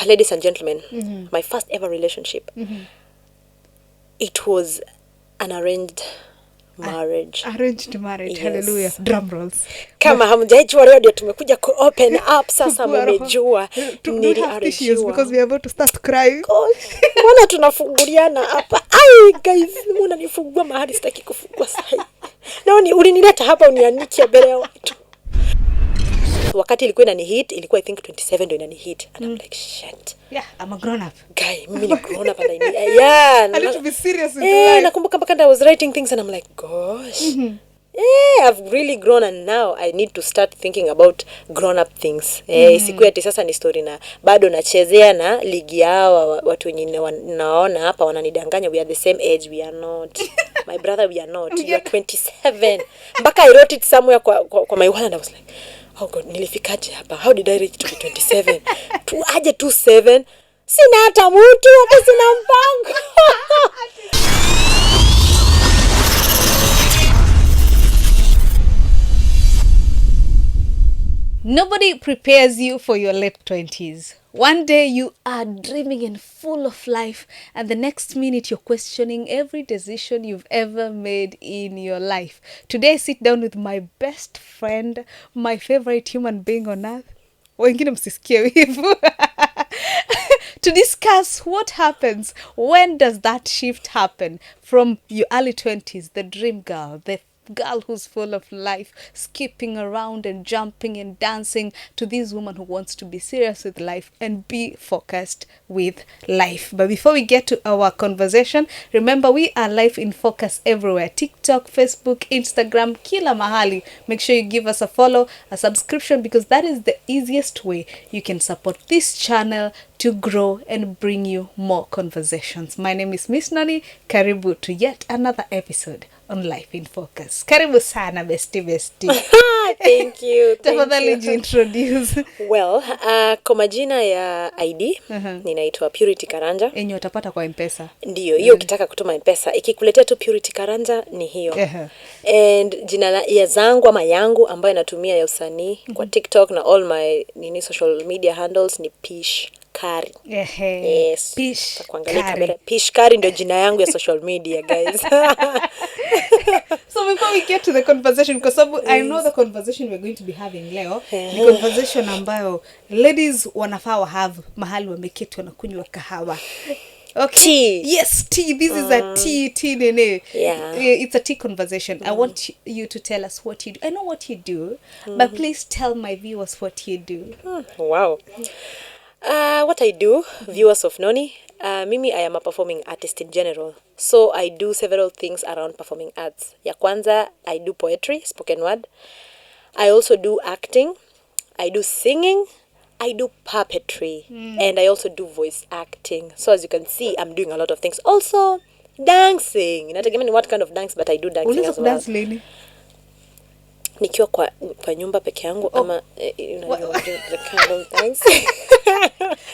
Ladies and gentlemen, my first ever relationship, it was an arranged marriage. Arranged marriage. Yes. Hallelujah. Drum rolls. Kama hamjaijua leo ndio tumekuja ku open up sasa mmejua niliarrangiwa because we are about to start crying. Mbona tunafunguliana hapa? Ai guys, mbona nifungua mahali sitaki kufungua sasa. Naoni ulinileta hapa unianikia mbele ya watu. Wakati ilikuwa inani hit, ilikuwa I think 27 ndio inani hit. And I'm like shit. Yeah, I'm a grown up. Guy, mimi ni grown up and I need to be serious with life. Nakumbuka mpaka I was writing things and I'm like gosh. I've really grown and now I need to start thinking about grown up things. Siku ati sasa ni story na bado nachezea na ligi yao watu wengine naona hapa wananidanganya we are the same age. We are not. My brother, we are not. You are 27. Mpaka I wrote it somewhere kwa my wall and I was like, oh God, nilifikaje hapa? How did I reach to be 27? Aje 27? Sina hata mtu, hata sina mpango. Nobody prepares you for your late 20s. One day you are dreaming and full of life, and the next minute you're questioning every decision you've ever made in your life. Today I sit down with my best friend, my favorite human being on earth, wengine msisikie wivu, to discuss what happens. When does that shift happen from your early 20s, the dream girl, the girl who's full of life, skipping around and jumping and dancing, to this woman who wants to be serious with life and be focused with life. But before we get to our conversation, remember we are live in focus everywhere: TikTok, Facebook, Instagram, kila mahali. Make sure you give us a follow, a subscription, because that is the easiest way you can support this channel to grow and bring you more conversations. My name is Ms Noni. Karibu to yet another episode on Life in Focus. Karibu sana bestie. Thank you. Tafadhali jintroduce. Well, kwa majina ya ID, ninaitwa Purity Karanja. Enye utapata kwa M-Pesa. Ndiyo, hiyo ukitaka kutuma M-Pesa, ikikuletea tu Purity Karanja ni hiyo. And jina ya zangu ama yangu ambayo natumia ya usanii kwa TikTok na all my social media handles ni Pish Kari. Yes. Pish Kari. Pish Kari ndio jina yangu ya social media, guys. So before we get to the conversation, because I know the conversation we're going to be having leo, ni conversation ambayo ladies wanafaa have mahali wameketi wanakunywa kahawa. Okay. Tea. Yes, tea. This is a tea nene. Yeah. It's a tea conversation. I want you to tell us what you do. I know what you do, but please tell my viewers what you do. Wow. What I do, viewers of Noni, mimi I am a performing artist in general. So I do several things around performing arts. Ya kwanza, I do poetry, spoken word. I also do acting. I do singing. I do puppetry. And I also do voice acting. So as you can see, I'm doing a lot of things. Also, dancing. Inategemea what kind of dance, but I do dancing as well. Dance lady? Nikiwa kwa nyumba peke yangu ama the kind of dance.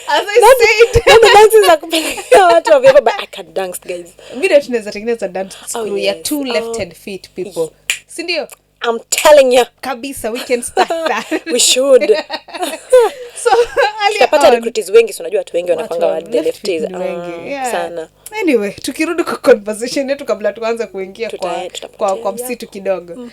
As I said, the dances za kupeleka watu wa but I can dance, guys. Video tunaweza tengeneza dance crew ya two left-handed feet people. Si ndio? I'm telling you. Kabisa, we can start that. We should. So, tutapata recruiters wengi, so unajua watu wengi wanakuanga wa lefties sana. Anyway, tukirudi kwa conversation yetu kabla tuanze kuingia kwa msitu kidogo.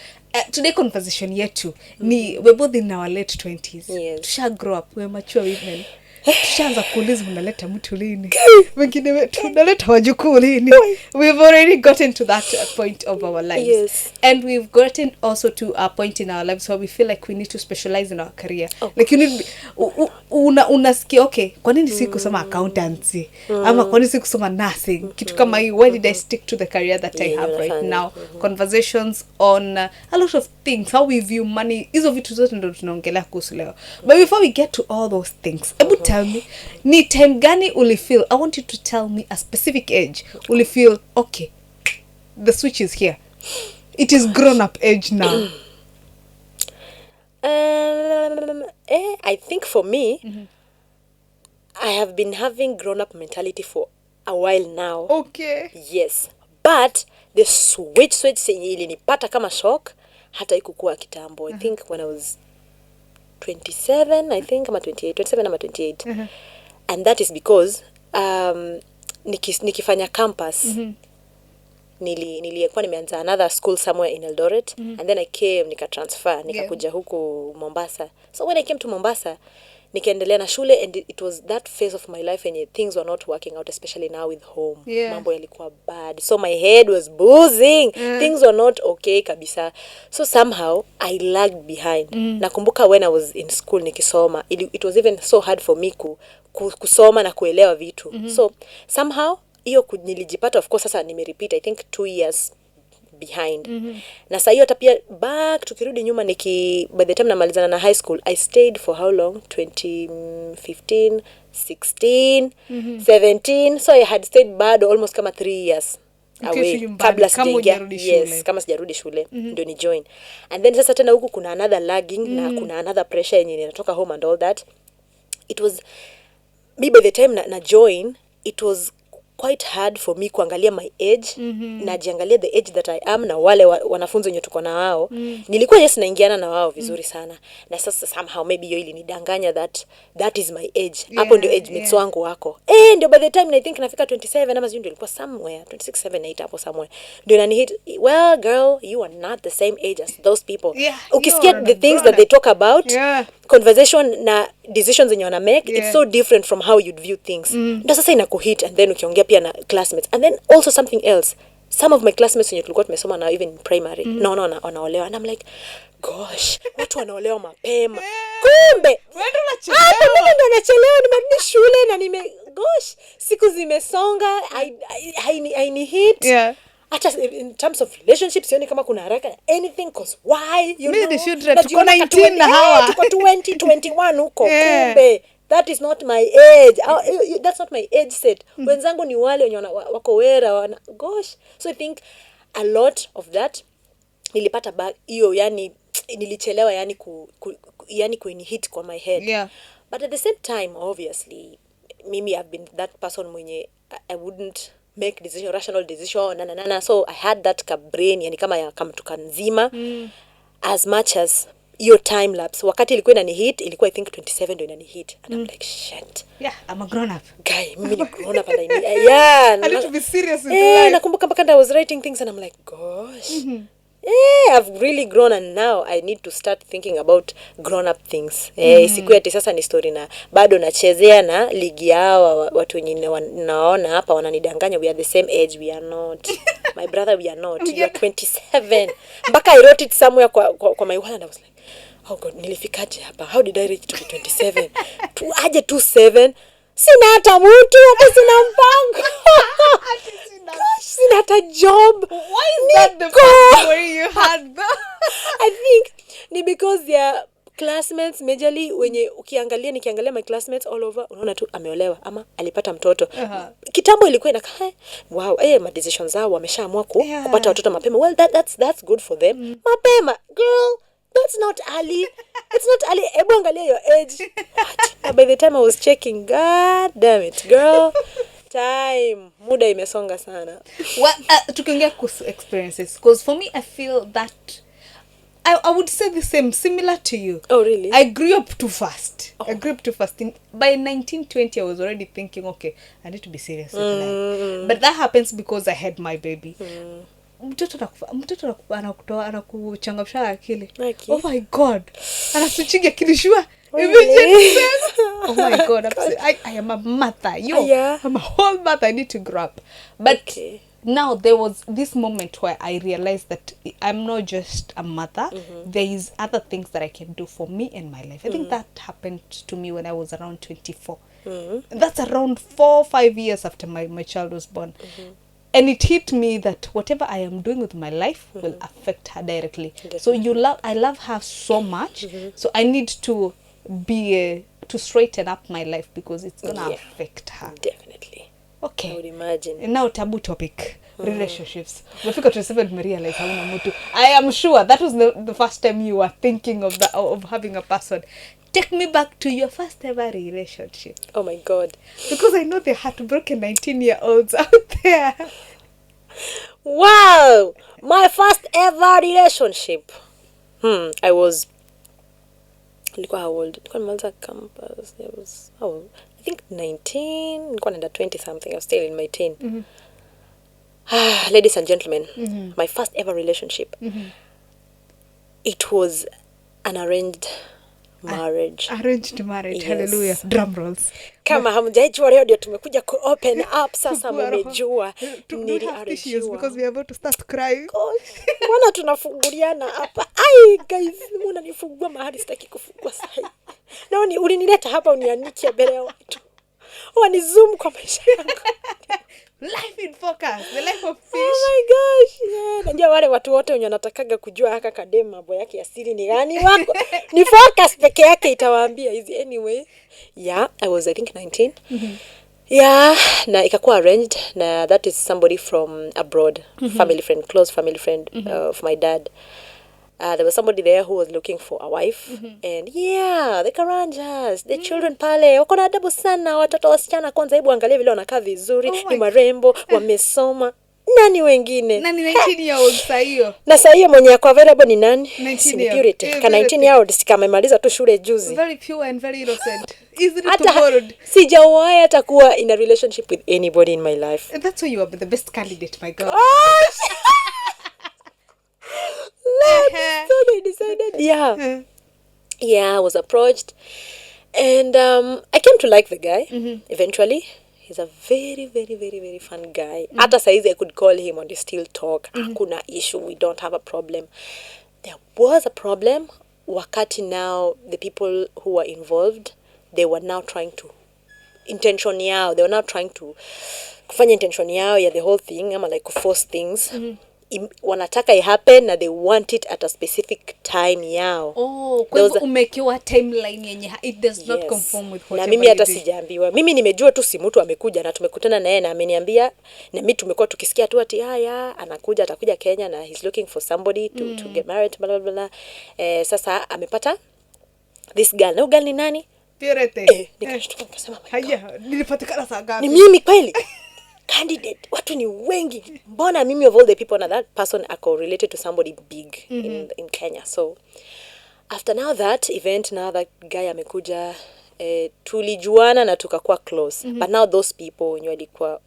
Today conversation yetu ni we're both in our late 20s. Yes. Tusha grow up, we're mature women. Tushaanza kuuliza unaleta mtu lini? Wengine wetu unaleta wajukuu lini? We've already gotten to that point of our lives. Yes. And we've gotten also to a point in our lives where we feel like we need to specialize in our career. Like you need unasikia okay, kwa nini sikusoma accountancy? Ama kwa nini sikusoma nursing? Kitu kama hiyo, why did I stick to the career that I have right now? Conversations on a lot of things, how we view money. Hizo vitu zote ndo tunaongelea kuhusu leo. But before we get to all those things, tell me, ni time gani ulifeel, I want you to tell me a specific age, ulifeel, okay, the switch is here. It is grown up age now. I think for me, I have been having grown up mentality for a while now. Okay. Yes. But the switch ilinipata kama shock hata ikukua kitambo. I think when I was 27, I think, ama 28, 27 ama 28. And that is because nikifanya campus nilikuwa nimeanza another school somewhere in Eldoret and then I came nikatransfer nikakuja huku Mombasa. So when I came to Mombasa nikaendelea na shule and it was that phase of my life and things were not working out, especially now with home. Mambo yalikuwa bad, so my head was buzzing. Things were not okay kabisa, so somehow I lagged behind. Nakumbuka when I was in school nikisoma, it was even so hard for me kusoma na kuelewa vitu. So somehow hiyo nilijipata, of course sasa nimerepeat I think 2 years behind. Na sasa hiyo hata pia back tukirudi nyuma by the time namalizana na high school I stayed for how long, 2015 16 17, so I had stayed bado almost kama 3 years away kabla sijaingia. Yes, kama sijarudi shule ndio ni join. And then sasa tena huku kuna another lagging na kuna another pressure yenye inatoka home and all that. It was me by the time na join, it was quite hard for me kuangalia my age na jiangalia the age that I am na wale wanafunzi wenye tuko na wao. Nilikuwa yes naingiana na wao vizuri sana, na sasa somehow maybe hiyo ilinidanganya that is my age. Hapo ndio age mates wangu wako. Ndio by the time I think nafika 27 ama ndio ilikuwa somewhere 26 7 8 hapo somewhere ndio nani hit, well girl you are not the same age as those people. Ukisikia the things that they talk about, conversation na decisions zenye wana make, it's so different from how you'd view things. Ndio sasa inakuhit, and then ukiongea pia na classmates, and then also something else, some of my classmates wenye tulikuwa tumesoma na even in primary naona wanaolewa, and I'm like gosh, watu wanaolewa mapema, kumbe wewe ndo unachelewa. Nimerudi shule na gosh, siku zimesonga, I need hit. Hata in terms of relationships sioni kama kuna haraka anything, cause why you know tuko 19 na hawa tuko 20 21 huko, kumbe that is not my age. That's not my age set. Wenzangu ni wale wenye wako wera gosh. So I think a lot of that nilipata back hiyo, yani nilichelewa yani yani hit kwa my head. But at the same time obviously mimi I've been that person mwenye I wouldn't make rational decision na so I had that brain yani kama ya kama tukanzima as much as your time lapse. Wakati ilikuwa inani hit ilikuwa I think 27 ndio inani hit, and I'm like shit, I'm a grown up guy, mimi ni grown up and I need to be serious with life. Nakumbuka mpaka I was writing things and I'm like gosh, I've really grown and now I need to start thinking about grown up things. Isikuwe ati sasa ni story na bado nachezea na ligi yao watu wengine naona hapa wananidanganya, we are the same age, we are not. My brother, we are not. You are 27. Mpaka I wrote it somewhere kwa my wall and I was like, oh God, nilifikaje hapa? How did I reach to 27? Aje 27? Sina hata mtu, hata sina mpango. Gosh, sina hata job. Why is that the first way you had that? I think ni because ya classmates majorly wenye nikiangalia my classmates all over, unaona tu ameolewa ama alipata mtoto. Kitambo ilikuwa inakaa wow, my decisions zao wameshaamua kupata watoto mapema. Well, that's good for them. Mapema, girl, that's not early. It's not early. Ebu angalia your age. What? By the time I was checking, god damn it, girl. Time. Muda imesonga sana. Well, tukiongea kuhusu experiences, because for me I feel that I would say the same, similar to you. Oh, really? I grew up too fast. By 1920, I was already thinking, okay, I need to be serious with life. But that happens because I had my baby. Mtoto anakuchangamsha akili. Oh my God. Anasuchinga akili shua. Oh my God. I am a mother. I'm a whole mother. I need to grow up. But now there was this moment where I realized that I'm not just a mother. There is other things that I can do for me in my life. I think that happened to me when I was around 24. That's around 4 or 5 years after my child was born. And it hit me that whatever I am doing with my life will affect her directly. So I love her so much. So I need to to straighten up my life because it's gonna affect her. Definitely. Okay. I would imagine. And now taboo topic, relationships. Umefika 27 umerealize hauna mtu. I am sure that was the first time you were thinking of having a person. Take me back to your first ever relationship. Oh my God. Because I know there are heartbroken 19-year-olds out there. Wow! My first ever relationship. I was... How old? I think think 19, nilikuwa naenda 20 something. I was still in my teen. Ladies and gentlemen, my first ever relationship. It was an arranged marriage. Arranged marriage. Yes. Hallelujah. Drum rolls. Kama hamjaijua leo ndio tumekuja ku open up sasa mmejua. Do we have tissues because we are about to start crying? Mbona tunafunguliana hapa? Ai guys, mbona nifungua mahali sitaki kufungua sasa. Naoni ulinileta hapa unianikie mbele ya watu. Wani zoom kwa maisha yangu. Life in focus, the life of fish. Oh my gosh, yeah. Najua wale watu wote wenye wanatakaga kujua haka kadema mambo yake ya siri ni gani wako. Ni focus peke yake itawaambia hizi anyway. Yeah, I was I think 19. Yeah, na ikakuwa arranged na that is somebody from abroad, family friend, close family friend of my dad. There was somebody there who was looking for a wife and yeah, the Karanjas, the children pale wako na adabu sana, watoto wasichana kwanza, hebu angalia vile wanakaa vizuri, ni marembo, wamesoma. Nani wengine? Nani 19 year old sahiyo? Na sahiyo mwenye ako available ni nani? 19 year purity. Ka 19 year old sikamemaliza tu shule juzi. Very pure and very innocent. Easily to board. Sijawahi hata kuwa in a relationship with anybody in my life. And that's why you are the best candidate, my God. So they decided, I was approached and I came to like the guy eventually. He's a very, very, very, very fun guy. Hata saizi I could call him and still talk. Hakuna issue, we don't have a problem. There was a problem wakati now the people who were involved, they were now trying to intention yao, they were now trying to kufanya intention yao ya the whole thing, ama like force things. Wanataka it happen na they want it at a specific time yao. Kwa hivyo umekiwa timeline yenye it does not conform with whatever. Na mimi hata sijaambiwa. Mimi nimejua tu si mtu amekuja na tumekutana na yeye na ameniambia, na mimi tumekuwa tukisikia tu ati haya anakuja, atakuja Kenya na he's looking for somebody to get married blah blah blah. Sasa amepata this girl. Na girl ni nani? Purity. Nikashtuka nikasema haya, nilipatikana saa ngapi? Ni mimi kweli? Candidate, watu ni wengi. Mbona mimi of all the people na that person ako related to somebody big in Kenya. So after now that event, now that guy amekuja, tulijuana na tukakuwa close. But now those people wenye walikuwa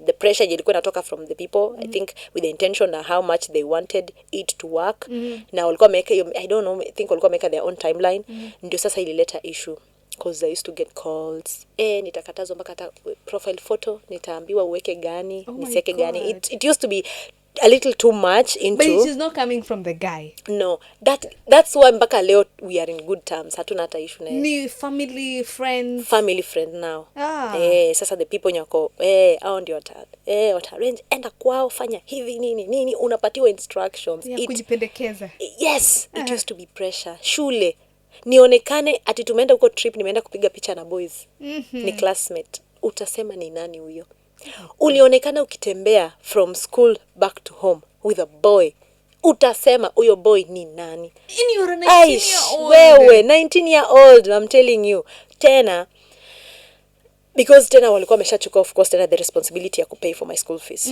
the pressure ilikuwa inatoka from the people, I think with the intention of how much they wanted it to work. Na walikuwa wameka, I don't know, I think walikuwa wameka their own timeline. Ndio sasa ilileta issue. Because I used to get calls. Nitakatazwa mpaka hata profile photo, nitaambiwa uweke gani, nisiweke gani. It used to be a little too much into. But it is not coming from the guy. No, that's why mpaka leo we are in good terms. Hatuna hata issue na. Ni family friends. Family friend now. Sasa the people nyako, hao ndio arrange, enda kwao, fanya hivi nini, unapatiwa instructions. Ya kujipendekeza. Yes, it used to be pressure. Shule nionekane ati tumeenda huko trip, nimeenda kupiga picha na boys. Ni classmate. Utasema ni nani huyo? Ulionekana ukitembea from school back to home with a boy. Utasema huyo boy ni nani? In your 19 year old. Wewe 19 year old, I'm telling you. Tena because tena walikuwa wameshachukua of course tena the responsibility ya kupay for my school fees.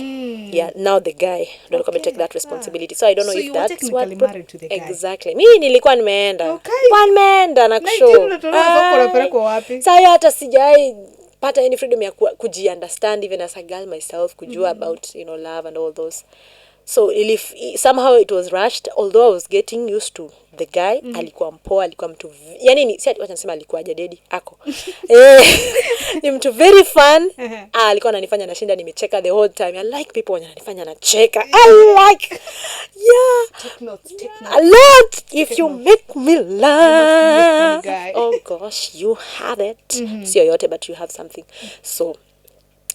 Yeah, now the guy ndio alikuwa take that responsibility. So I don't know if that's what married to the guy. Exactly. Mimi nilikuwa nimeenda. Nimeenda na kushow. Sasa hata sijai pata any freedom ya kuji-understand even as a girl myself, kujua about, love and all those. So somehow it was rushed, although I was getting used to the guy. Alikuwa mpoa, alikuwa mtu, yani wacha nisema alikuwa jadi ako. Ni mtu very fun. Alikuwa ananifanya nashinda nimecheka the whole time. I like people when ananifanya nacheka. I like Take notes. A lot. If you make me laugh. Oh gosh, you have it. Sio yote, but you have something. So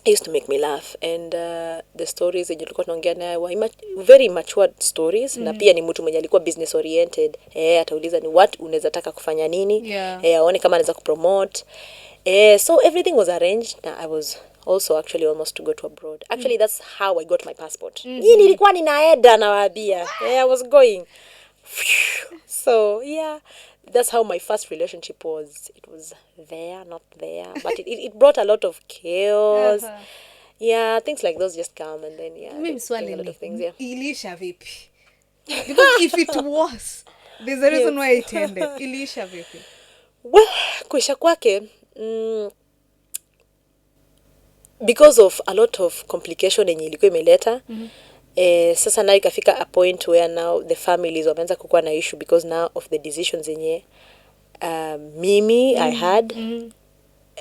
it used to make me laugh, and the stories yenye tulikuwa tunaongea naye were very matured stories. Na pia ni mtu mwenye alikuwa business oriented. Atauliza ni what unaweza taka kufanya nini, aone kama anaweza kupromote. So everything was arranged. Now I was also actually almost to go to abroad. Actually that's how I got my passport. Nilikuwa ninaenda na waambia. I was going. So that's how my first relationship was. It was there, not there, but it brought a lot of chaos. Things like those just come, and then mimi swali a lot of things. Ilisha vipi? Because if it was, there's a reason why it ended. Ilisha vipi? Well, kuisha kwake, Because of a lot of complication yenye ilikuwa imeleta. Sasa now ikafika a point where now the families wameanza kukuwa na issue because now of the decisions yenye mimi I had.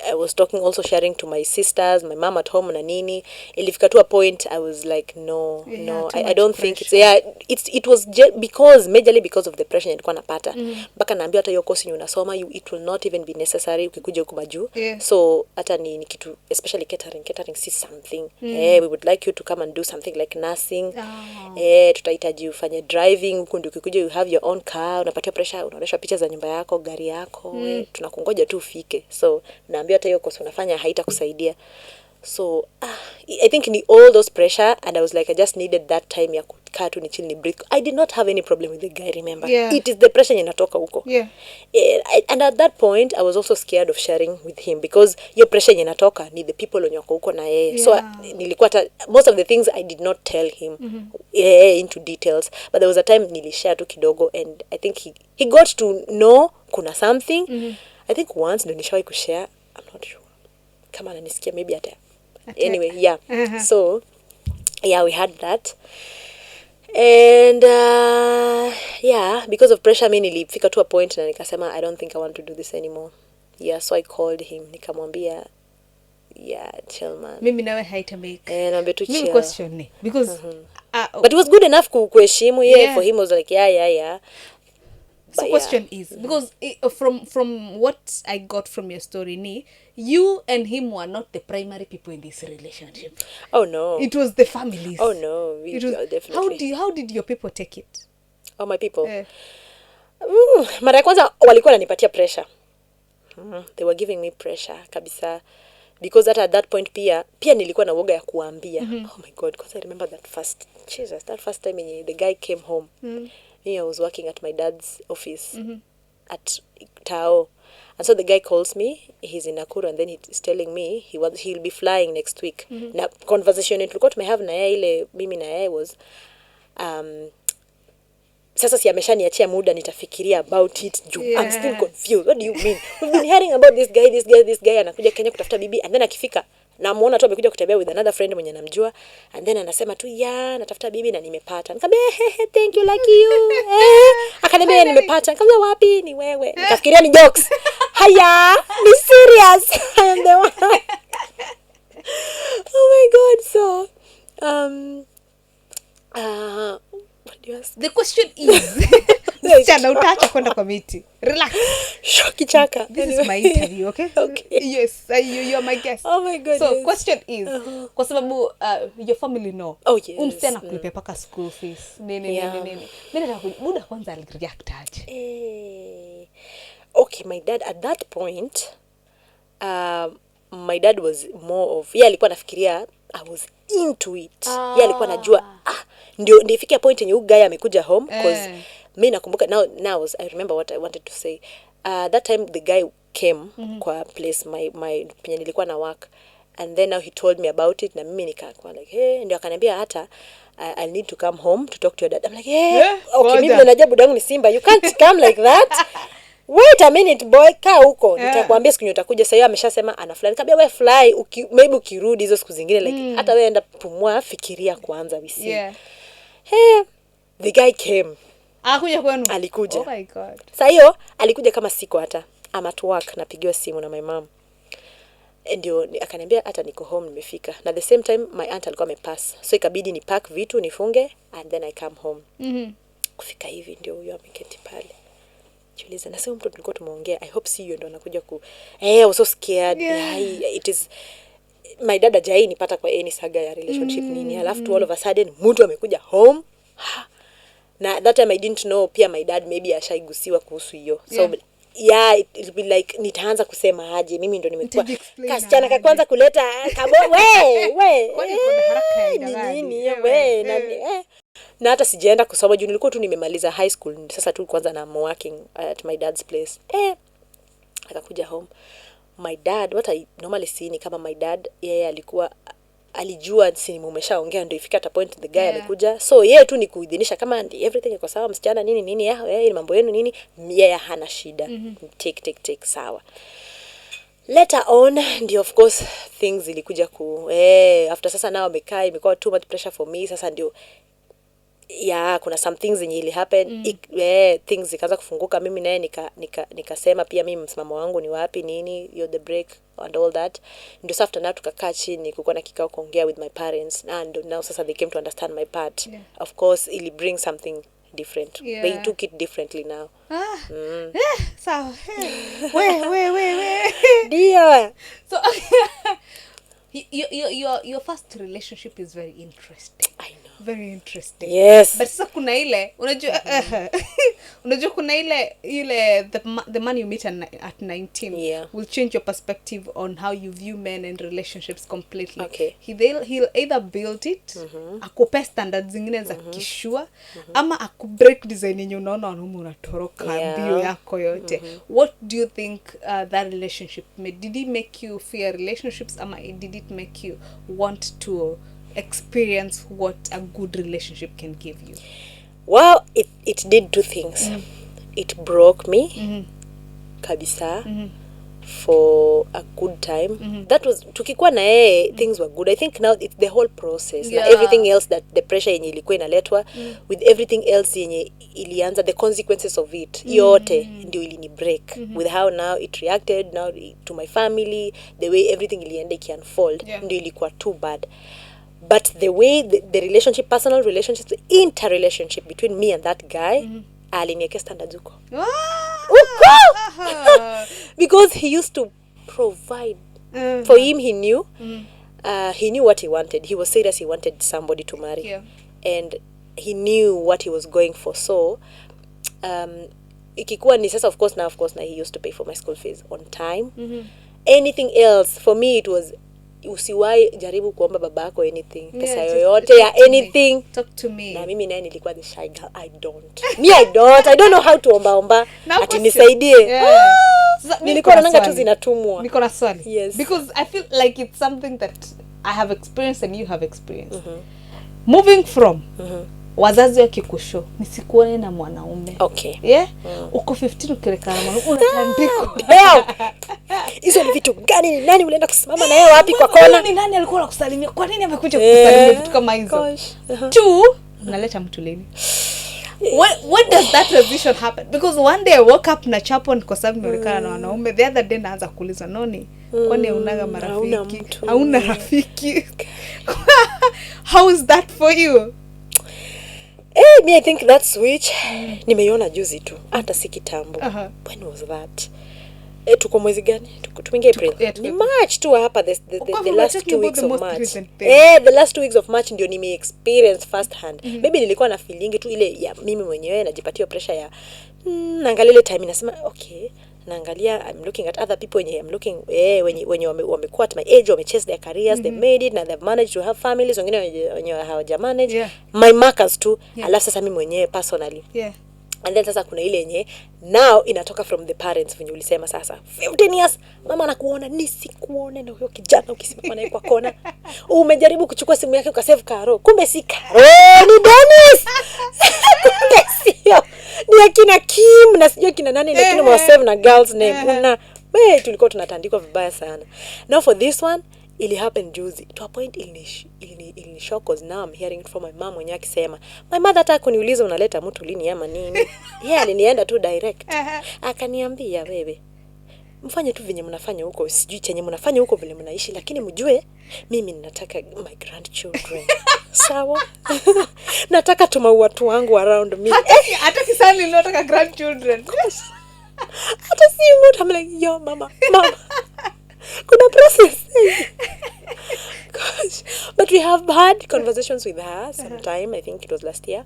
I was talking, also sharing to my sisters, my mom at home na nini. Ilifika to a point I was like, no, I don't think it was because majorly because of the pressure nilikuwa napata. Mpaka naambia hata hiyo course unasoma, it will not even be necessary ukikuja huko majuu. So hata ni kitu, especially catering see something. We would like you to come and do something like nursing. Tutahitaji ufanye driving, huko ndio ukikuja you have your own car, unapatia pressure, unaonyesha picha za nyumba yako, gari yako, tunakungoja tu ufike. So naambia hata hiyo course unafanya haitakusaidia. So I think in all those pressure, and I was like, I just needed that time ya kukaa tu ni chill ni breathe. I did not have any problem with the guy, remember. It is the pressure inatoka huko. And at that point I was also scared of sharing with him because your pressure inatoka ni the people wenye wako huko na yeye. So nilikuwa most of the things I did not tell him into details, but there was a time nilishare tu kidogo, and I think he got to know kuna something. I think once ndo nishawahi kushare, I'm not sure kama ananisikia, maybe hata anyway, so we had that, and because of pressure mimi nilifika to a point na nikasema I don't think I want to do this anymore. So I called him nikamwambia chill man, mimi nawe haitamake naomba tu chill. Mimi question ni because but it was good enough kuheshimu for him was like So question is, because from what I got from your story, you and him were not the primary people in this relationship. Oh no. It was the families. Oh no. Definitely. How did your people take it? Oh, my people. Mara ya kwanza walikuwa wananipatia pressure. They were giving me pressure kabisa. Because at that point pia nilikuwa na woga ya kuambia. Oh my God, because I remember that first time the guy came home. I was working at my dad's office at Tao. And so the guy calls me, he's in Nakuru, and then he's telling me he'll be flying next week. Na conversation tulikuwa tumehave na yeye ile mimi na yeye was sasa si ameshaniachia muda nitafikiria about it. I'm still confused. What do you mean? We've been hearing about this guy anakuja Kenya kutafuta bibi, and then akifika namuona tu amekuja kutembea with another friend mwenye namjua, and then anasema tu natafuta bibi na nimepata. Nikamwambia thank you, lucky you. Akaniambia nimepata. Nikamwambia wapi? Ni wewe. Nikafikiria ni jokes. Haya, be serious. I am the one. Oh my God. So what do you ask? The question is Chana utaacha kwenda kwa miti. Relax. Shoki chaka. This is my interview, okay? Okay. Yes, you are my guest. Oh my God. So question is, kwa sababu your family know. Oh yes. Umsichana kulipia paka school fees. Nini. Mimi nataka muda kwanza alireact aje. Okay, my dad at that point my dad was more of alikuwa nafikiria I was into it. Alikuwa najua ndio ifikia point yenye huyu guy amekuja home, because mimi nakumbuka now I remember what I wanted to say. That time the guy came kwa place my penye nilikuwa na work, and then now he told me about it, na mimi nikakuwa like ndio akaniambia hata I'll need to come home to talk to your dad. I'm like okay, mimi najua budangu ni Simba, you can't come like that. Wait a minute boy, kaa huko. Nitakwambia siku utakuja. Sasa yeye ameshasema ana fly. Nikamwambia wewe fly, maybe ukirudi hizo siku zingine like hata wewe enda pumua, fikiria kwanza bisi. The guy came. Akuja kwenu? Alikuja. Oh my God. Sasa hiyo alikuja kama siku hata. I'm at work, napigiwa simu na my mom. Ndio akaniambia hata niko home nimefika. Na the same time my aunt alikuwa amepass. So ikabidi ni pack vitu nifunge and then I come home. Kufika hivi ndio huyo ameketi pale. Juliza na sasa mtu tulikuwa tumeongea, I hope see you ndo anakuja I was so scared. It is my dad ajai nipata kwa any saga ya relationship nini, alafu all of a sudden mtu amekuja home. Na that time I didn't know pia my dad maybe ashaigusiwa kuhusu hiyo. So it'll be like nitaanza kusema aje mimi ndo nimekuwa kasichana ka kwanza kuleta we kwani kuna haraka ya nini na hata sijaenda kusoma juu nilikuwa tu nimemaliza high school. Sasa tu kwanza na working at my dad's place. Akakuja home. My dad, what I normally see ni kama my dad yeye alijua si mmeshaongea ndio ifika at point the guy amekuja. So yeye tu ni kuidhinisha kama everything iko sawa, msichana nini ni mambo yenu nini, yeye hana shida. Take sawa. Later on, ndio of course things ilikuja after sasa nao amekaa imekuwa too much pressure for me. Sasa ndio kuna some things zenye ili happen things zikaanza kufunguka. Mimi naye nikasema pia mimi msimamo wangu ni wapi nini, you're the break and all that. Ndio sasa after that tukakaa chini kukuwa na kikao kuongea with my parents, and now sasa they came to understand my part. Of course ili bring something different. They took it differently now. Sawa. We. Ndio. So your first relationship is very interesting. I know. Very interesting. Yes. But sasa kuna ile unajua unajua kuna ile the man you meet at 19 will change your perspective on how you view men and relationships completely. Okay. He'll either build it akupe standards zingine za kishua ama akubreak design yenye unaona wanaume unatoroka bio yako yote. What do you think that relationship made? Did it make you fear relationships ama did it make you want to experience what a good relationship can give you? Well, it did two things. It broke me kabisa for a good time. That was tukikuwa na things were good. I think now it's the whole process. Na everything else, that the pressure yenye ilikuwa inaletwa with everything else yenye ilianza, the consequences of it yote ndio ilini break with how now it reacted now to my family, the way everything ilienda unfold ndio ilikuwa too bad. But the way the relationship, personal relationships, the interrelationship between me and that guy, aliniwekea standards huko. Because he used to provide. For him, he knew what he wanted. He was serious. He wanted somebody to marry. And he knew what he was going for. So, ikikuwa ni sasa, of course, now he used to pay for my school fees on time. Anything else, for me, it was, usiwahi jaribu kuomba babako anything, pesa yoyote ya anything. Talk to me. Na mimi naye nilikuwa the shy girl. I don't know how to omba ati nisaidie. Nilikuwa naanga tu zinatumwa. Niko na swali. Yes. Because I feel like it's something that I have experienced and you have experienced. Moving from wazazi wakikusho nisikuone na mwanaume. Okay. Uko 15 ukirekana na mwanaume unatandiko. Hizo ni vitu gani? Ni nani ulienda kusimama na yeye wapi kwa kona? Ni nani alikuwa anakusalimia? Kwa nini amekuja kukusalimia vitu kama hizo? Two, unaleta mtu lini? When does that transition happen? Because one day I woke up na chapo kwa sababu nimerekana na wanaume. The other day naanza kuuliza Noni, kwani unaga marafiki? Hauna rafiki. How is that for you? Me, I think that switch nimeiona juzi tu, hata si kitambo. When was that? Tuko mwezi gani? Tumeingia April. Ni March tu hapa, the last 2 weeks of March. The last 2 weeks of March ndio nime experience first hand. Maybe nilikuwa na feeling tu ile ya mimi mwenyewe najipatia pressure ya naangalia ile time nasema okay, naangalia I'm looking at other people when I'm looking wenye wamekuwa at my age, wamechase their careers, they made it, now they've managed to have families, wengine wenye hawaja manage my markers too. Alafu sasa mimi mwenyewe personally and then sasa kuna ile yenye now inatoka from the parents venye ulisema sasa 15 years mama anakuona nisikuone na huyo kijana ukisimama naye kwa kona. Umejaribu kuchukua simu yake ukasave Karo, kumbe si Karo, ni Dennis. Kumbe sio, ni akina Kim na sijui kina nani, lakini mwasave na girls name tulikuwa tunatandikwa vibaya sana. Now for this one ili happen juzi to a point ili shock, cause now I'm hearing it from my mom mwenyewe akisema my mother hata kuniuliza unaleta mtu lini ama nini. Alinienda tu direct. Akaniambia wewe mfanye tu venye mnafanya huko, sijui chenye mnafanya huko vile mnaishi, lakini mjue mimi ninataka my grandchildren. Sawa? Nataka tuma watu wangu around me. Hata kisani ninataka grandchildren. Hata si mtu I'm like yo mama. Kuna process. Gosh. But we have had conversations with her sometime, I think it was last year.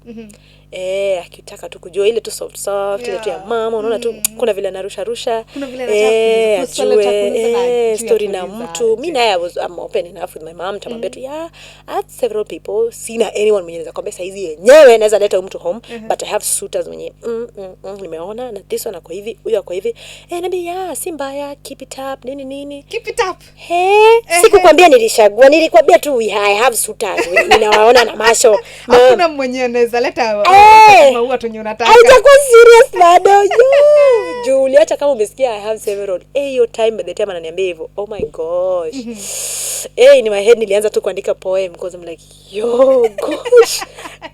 Akitaka tu kujua ile tu soft ile tu ya mama, unaona tu kuna vile narusha kuna vile anataka story na mtu. Mimi naye I'm open enough with my mom, tamwambia tu at several people, sina anyone mwenye anaweza kwambia saizi yenyewe naweza leta mtu home, but I have suitors mwenye nimeona na this one kwa hivi, huyo kwa hivi. Nabi si mbaya, keep it up, nini. Keep it up. Sikukwambia nilishagua, nilikwambia tu I have have suitors. Ninawaona na masho. Hakuna mwenye anaweza leta maua tu unataka. Haitakuwa serious bado. Yo. Julia, acha kama umesikia I have several. Your time by the time ananiambia hivyo. Oh my gosh. In my head nilianza tu kuandika poem because I'm like, yo, gosh.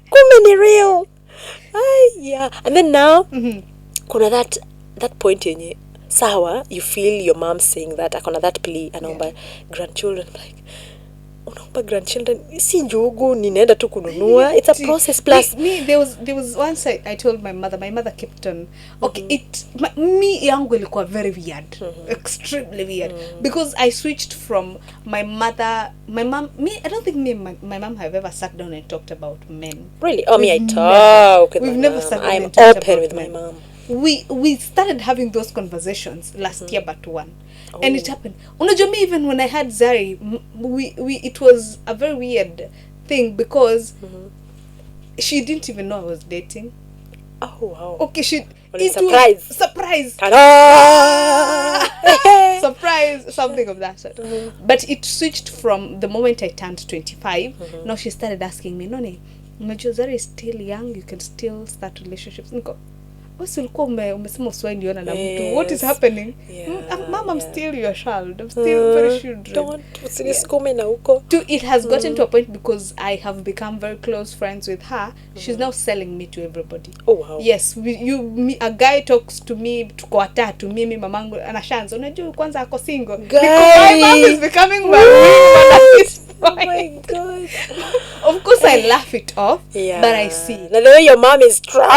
Kumbe ni real. Yeah. And then now kuna that point yenye sawa, you feel your mom saying that akona that plea anaomba grandchildren, like unaomba grandchildren si njugu ninaenda tu kununua. It's a process. Plus there was once I told my mother kept on me yangu ilikuwa very weird, extremely weird, because I switched from my mom. I don't think my mom have ever sat down and talked about men. Really? Me, I talk with we've my never mom. sat down I'm and talked open about with men. my mom. We started having those conversations last year but one. And it happened. Unajua me, even when I had Zari, it was a very weird thing because she didn't even know I was dating. Oh wow. Okay, surprise. Surprise. Surprise, something of that sort. But it switched from the moment I turned 25. Now she started asking me, Noni, unajua Zari is still young, you can still start relationships. Niko, ulikuwa umesema uswai niona na mtu. What is happening? Mom, I'm still your child. I'm still very children. Don't usinisukume na huko. It has gotten to a point because I have become very close friends with her. She's now selling me to everybody. Oh wow. Yes, a guy talks to me, tuko watatu, mimi mamangu anashanza. Unajua kwanza ako single. Because my mom is becoming my wingman at this point. Oh my God. Of course I laugh it off, but I see. Na the way your mom is strong.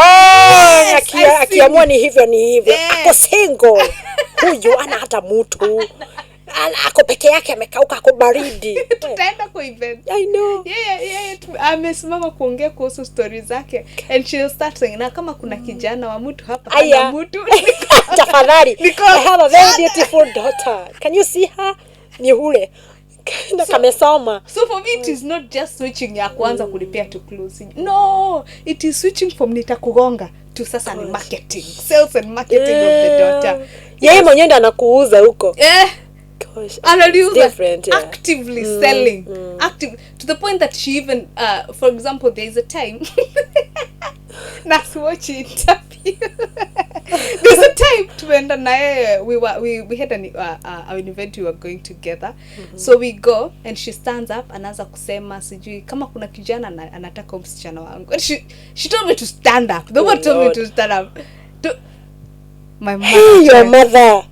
Yes, akiamua ni hivyo ni hivyo. Ako single. Huyu ana hata mtu. Ako peke yake amekauka, ako baridi. Tutaenda kwa event. I know. Yeah. Amesimama kuongea kuhusu stories zake. And she'll start saying, na kama kuna kijana wa mtu hapa, ana mtu. Tafadhali. I have a very beautiful daughter. Can you see her? Ni hule. So for me it is not just switching ya kwanza kulipia to closing. No, it is switching from nitakugonga to sasa ni marketing, sales and marketing of the daughter. Yeye mwenyewe ndo anakuuza huko. Gosh, actively selling. Active to the point that she even for example, there is a time Nas watch interview. There's a time tuenda naye, we had an event, we were going together. So we go and she stands up anaanza kusema sijui kama kuna kijana anataka msichana wangu. And she told me to stand up. The one told me to stand up. My mother. Hey, your mother.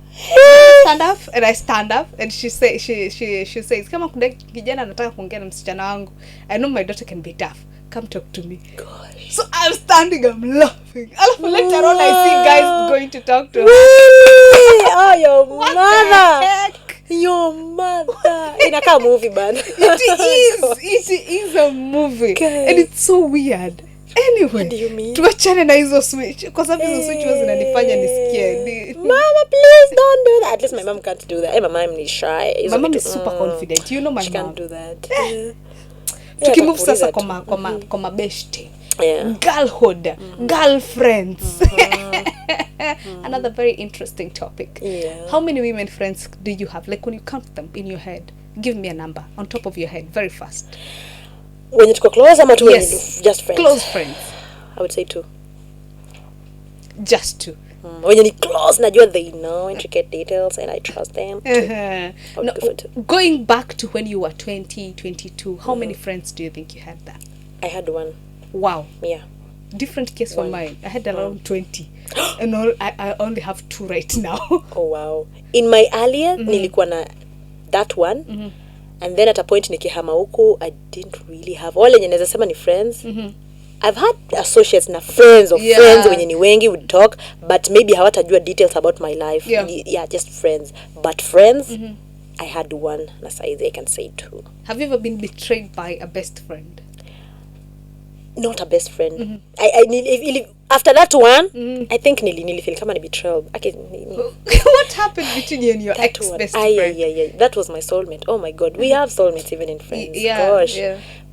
Stand up, and I stand up, and she says kama kuna kijana anataka kuongea na msichana wangu, I know my daughter can be tough. Come talk to me. Gosh. So I'm standing, I'm laughing. Later on, I see guys going to talk to her. Oh, your what mother. The heck? Your mother. Inakaa movie band. It is a movie. Okay. And it's so weird. Anyway, what do you mean? Tuachane na hizo switch. Kwa sababu hizo switch was zinanifanya nisikie. Mama, please don't do that. At least my mom can't do that. My mom is shy. My mom is super confident. You know my she mom. She can't do that. Tukimove sasa kwa mabeshte. Girlhood, girlfriends. Another very interesting topic. How many women friends do you have? Like when you count them in your head, give me a number on top of your head, very fast. When you close, I'm just friends. Close friends. I would say 2. Just 2. When you're close, najua they know intricate details and I trust them. Going back to when you were 20, 22, how many friends do you think you had that? I had 1. Wow. Yeah. Different case from mine. I had around 20. And I only have 2 right now. Oh wow. In my earlier, nilikuwa na that one. And then at a point nikihama huku, I didn't really have. All yenye naweza sema ni friends. I've had associates na friends of friends wenye ni wengi would talk, but maybe hawatajua details about my life. Yeah, just friends. But friends, I had 1. Na saizi I can say 2. Have you ever been betrayed by a best friend? Not a best friend. After that one, I think nilifeel kama ni betrayal. What happened between you and your ex-best friend? Yeah. That was my soulmate. Oh my God. We have soulmates even in friends. Gosh.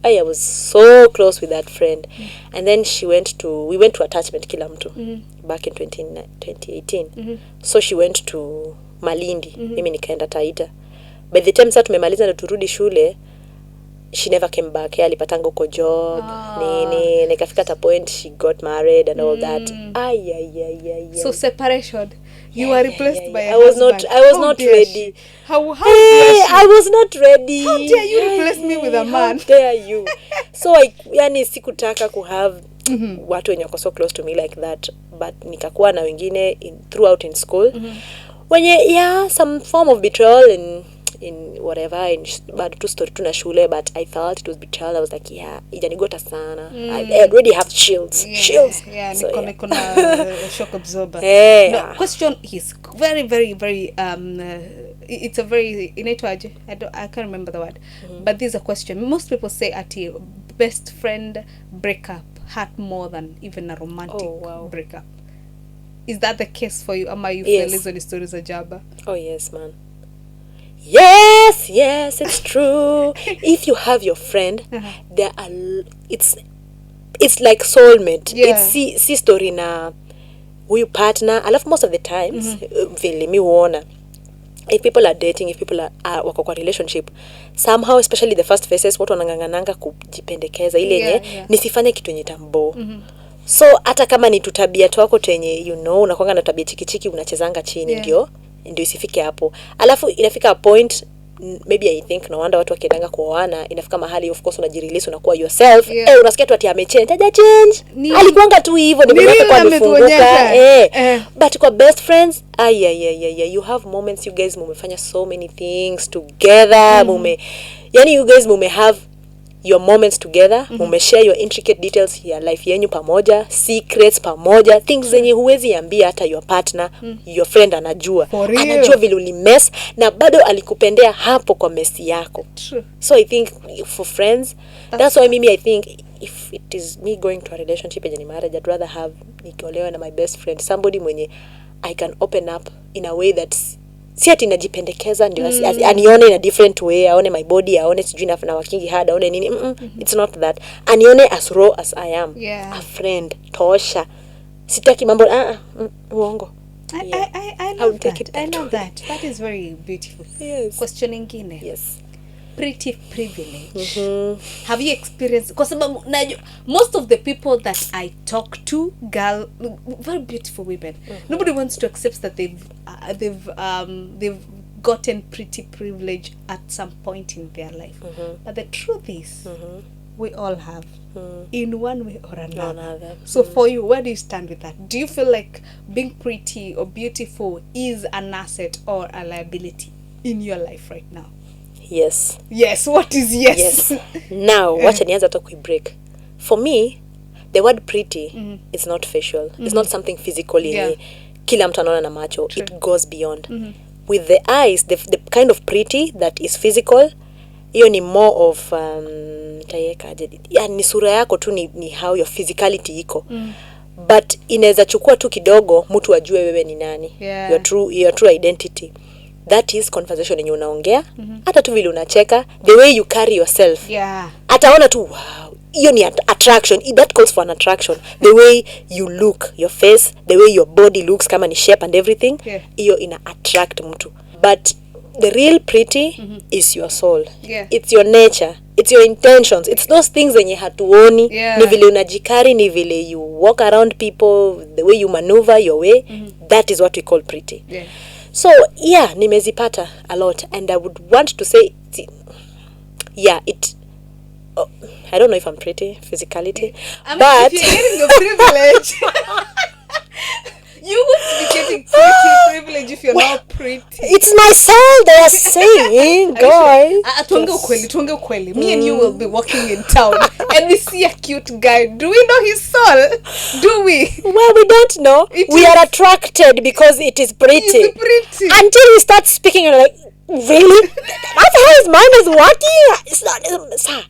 I was so close with that friend. And then we went to attachment kila mtu back in 2018. So she went to Malindi. Mimi nikaenda Taita. By the time sasa tumemaliza na turudi shule, she never came back. Alipatanga uko job nini, nikafika at a point she got married and all that. So separation, you were replaced by a I was husband. not How ready. dare she? How dare she? I was not ready. How dare you replace me with a man? How dare you? So yani sikutaka ku have watu wenye wako so close to me like that, but nikakuwa na wengine throughout in school wenye some form of betrayal in whatever, bado tu story tu na shule, but I felt it was betrayal. I was like ijanigota sana. I already have shields. So, nikona shock absorber. No, question is very very very it's a very inaitwaje, I can't remember the word, but this is a question. Most people say ati best friend breakup hurt more than even a romantic breakup. Is that the case for you? Ama you feel hizo ni stories za jaba? Oh yes, man. Yes, it's true. If you have your friend, there are it's like soulmate. It's see story na huyu partner. Alafu most of the times vile mi huona, if people are dating, if people are wako kwa relationship, somehow especially the first phases watu wanangangananga kujipendekeza ile yenye nisifanye kitu yenye tambo. So hata kama ni tutabia twako tenye unakuanga na tabia chikichiki unachezanga chini ndio isifike hapo. Alafu inafika a point, maybe I think no wonder watu wakiendanga kuoana, inafika mahali of course unajirelease, unakuwa yourself. Unasikia tu ati amechange. Alikuanga tu hivyo, nimeweka kwa mifunguka. But kwa best friends, you have moments you guys mumefanya so many things together. Yani you guys have your moments together, share your intricate details ya life yenyu pamoja, secrets pamoja, things zenye huwezi ambia hata your partner, your friend anajua vile ulimess na bado alikupendea hapo kwa mess yako. True. So I think for friends, that's why I think if it is me going to a relationship and marriage, I'd rather have nikolewa na my best friend, somebody mwenye I can open up in a way that si ati najipendekeza ndio anione in a different way, aone my body, aone sijui na wakingi hard, aone nini. It's not that. Anione as raw as I am. A friend tosha. Sitaki mambo uongo. I love that. I love that. That is very beautiful. Yes. Question ingine. Yes. Pretty privilege. Have you experienced, because most of the people that I talk to, very beautiful women, nobody wants to accept that they've gotten pretty privilege at some point in their life. But the truth is, we all have, in one way or another. So for you, where do you stand with that? Do you feel like being pretty or beautiful is an asset or a liability in your life right now? Yes. What is yes? Now, wacha nianza to break. For me, the word pretty is not facial. It's not something physical. Kila mtu anaona na macho. True. It goes beyond. With the eyes, the kind of pretty that is physical, hiyo ni more of ni sura yako tu, ni how your physicality iko. But inaweza chukua tu kidogo mtu ajue wewe ni nani. Your true identity. That is conversation yenye unaongea, hata tu vile unacheka, the way you carry yourself. Ataona tu wow, hiyo ni attraction. That calls for an attraction. The way you look, your face, the way your body looks, kama ni shape and everything, hiyo ina attract mtu. But the real pretty is your soul. It's your nature. It's your intentions. It's those things zenye hatuoni. Ni vile unajikari, ni vile you walk around people, the way you maneuver your way. That is what we call pretty. So nimezipata a lot, and I would want to say I don't know if I'm pretty physicality, but if you're getting a privilege you wouldn't be getting pretty privilege if you're not pretty. It's my soul they are saying. God, tuonge ukweli. Me and you will be walking in town and we see a cute guy. Do we know his soul? Do we? Well, we don't know. We are attracted because it is pretty. It's pretty. Until he starts speaking and like, really? That's how his mind is working? It's not, sir,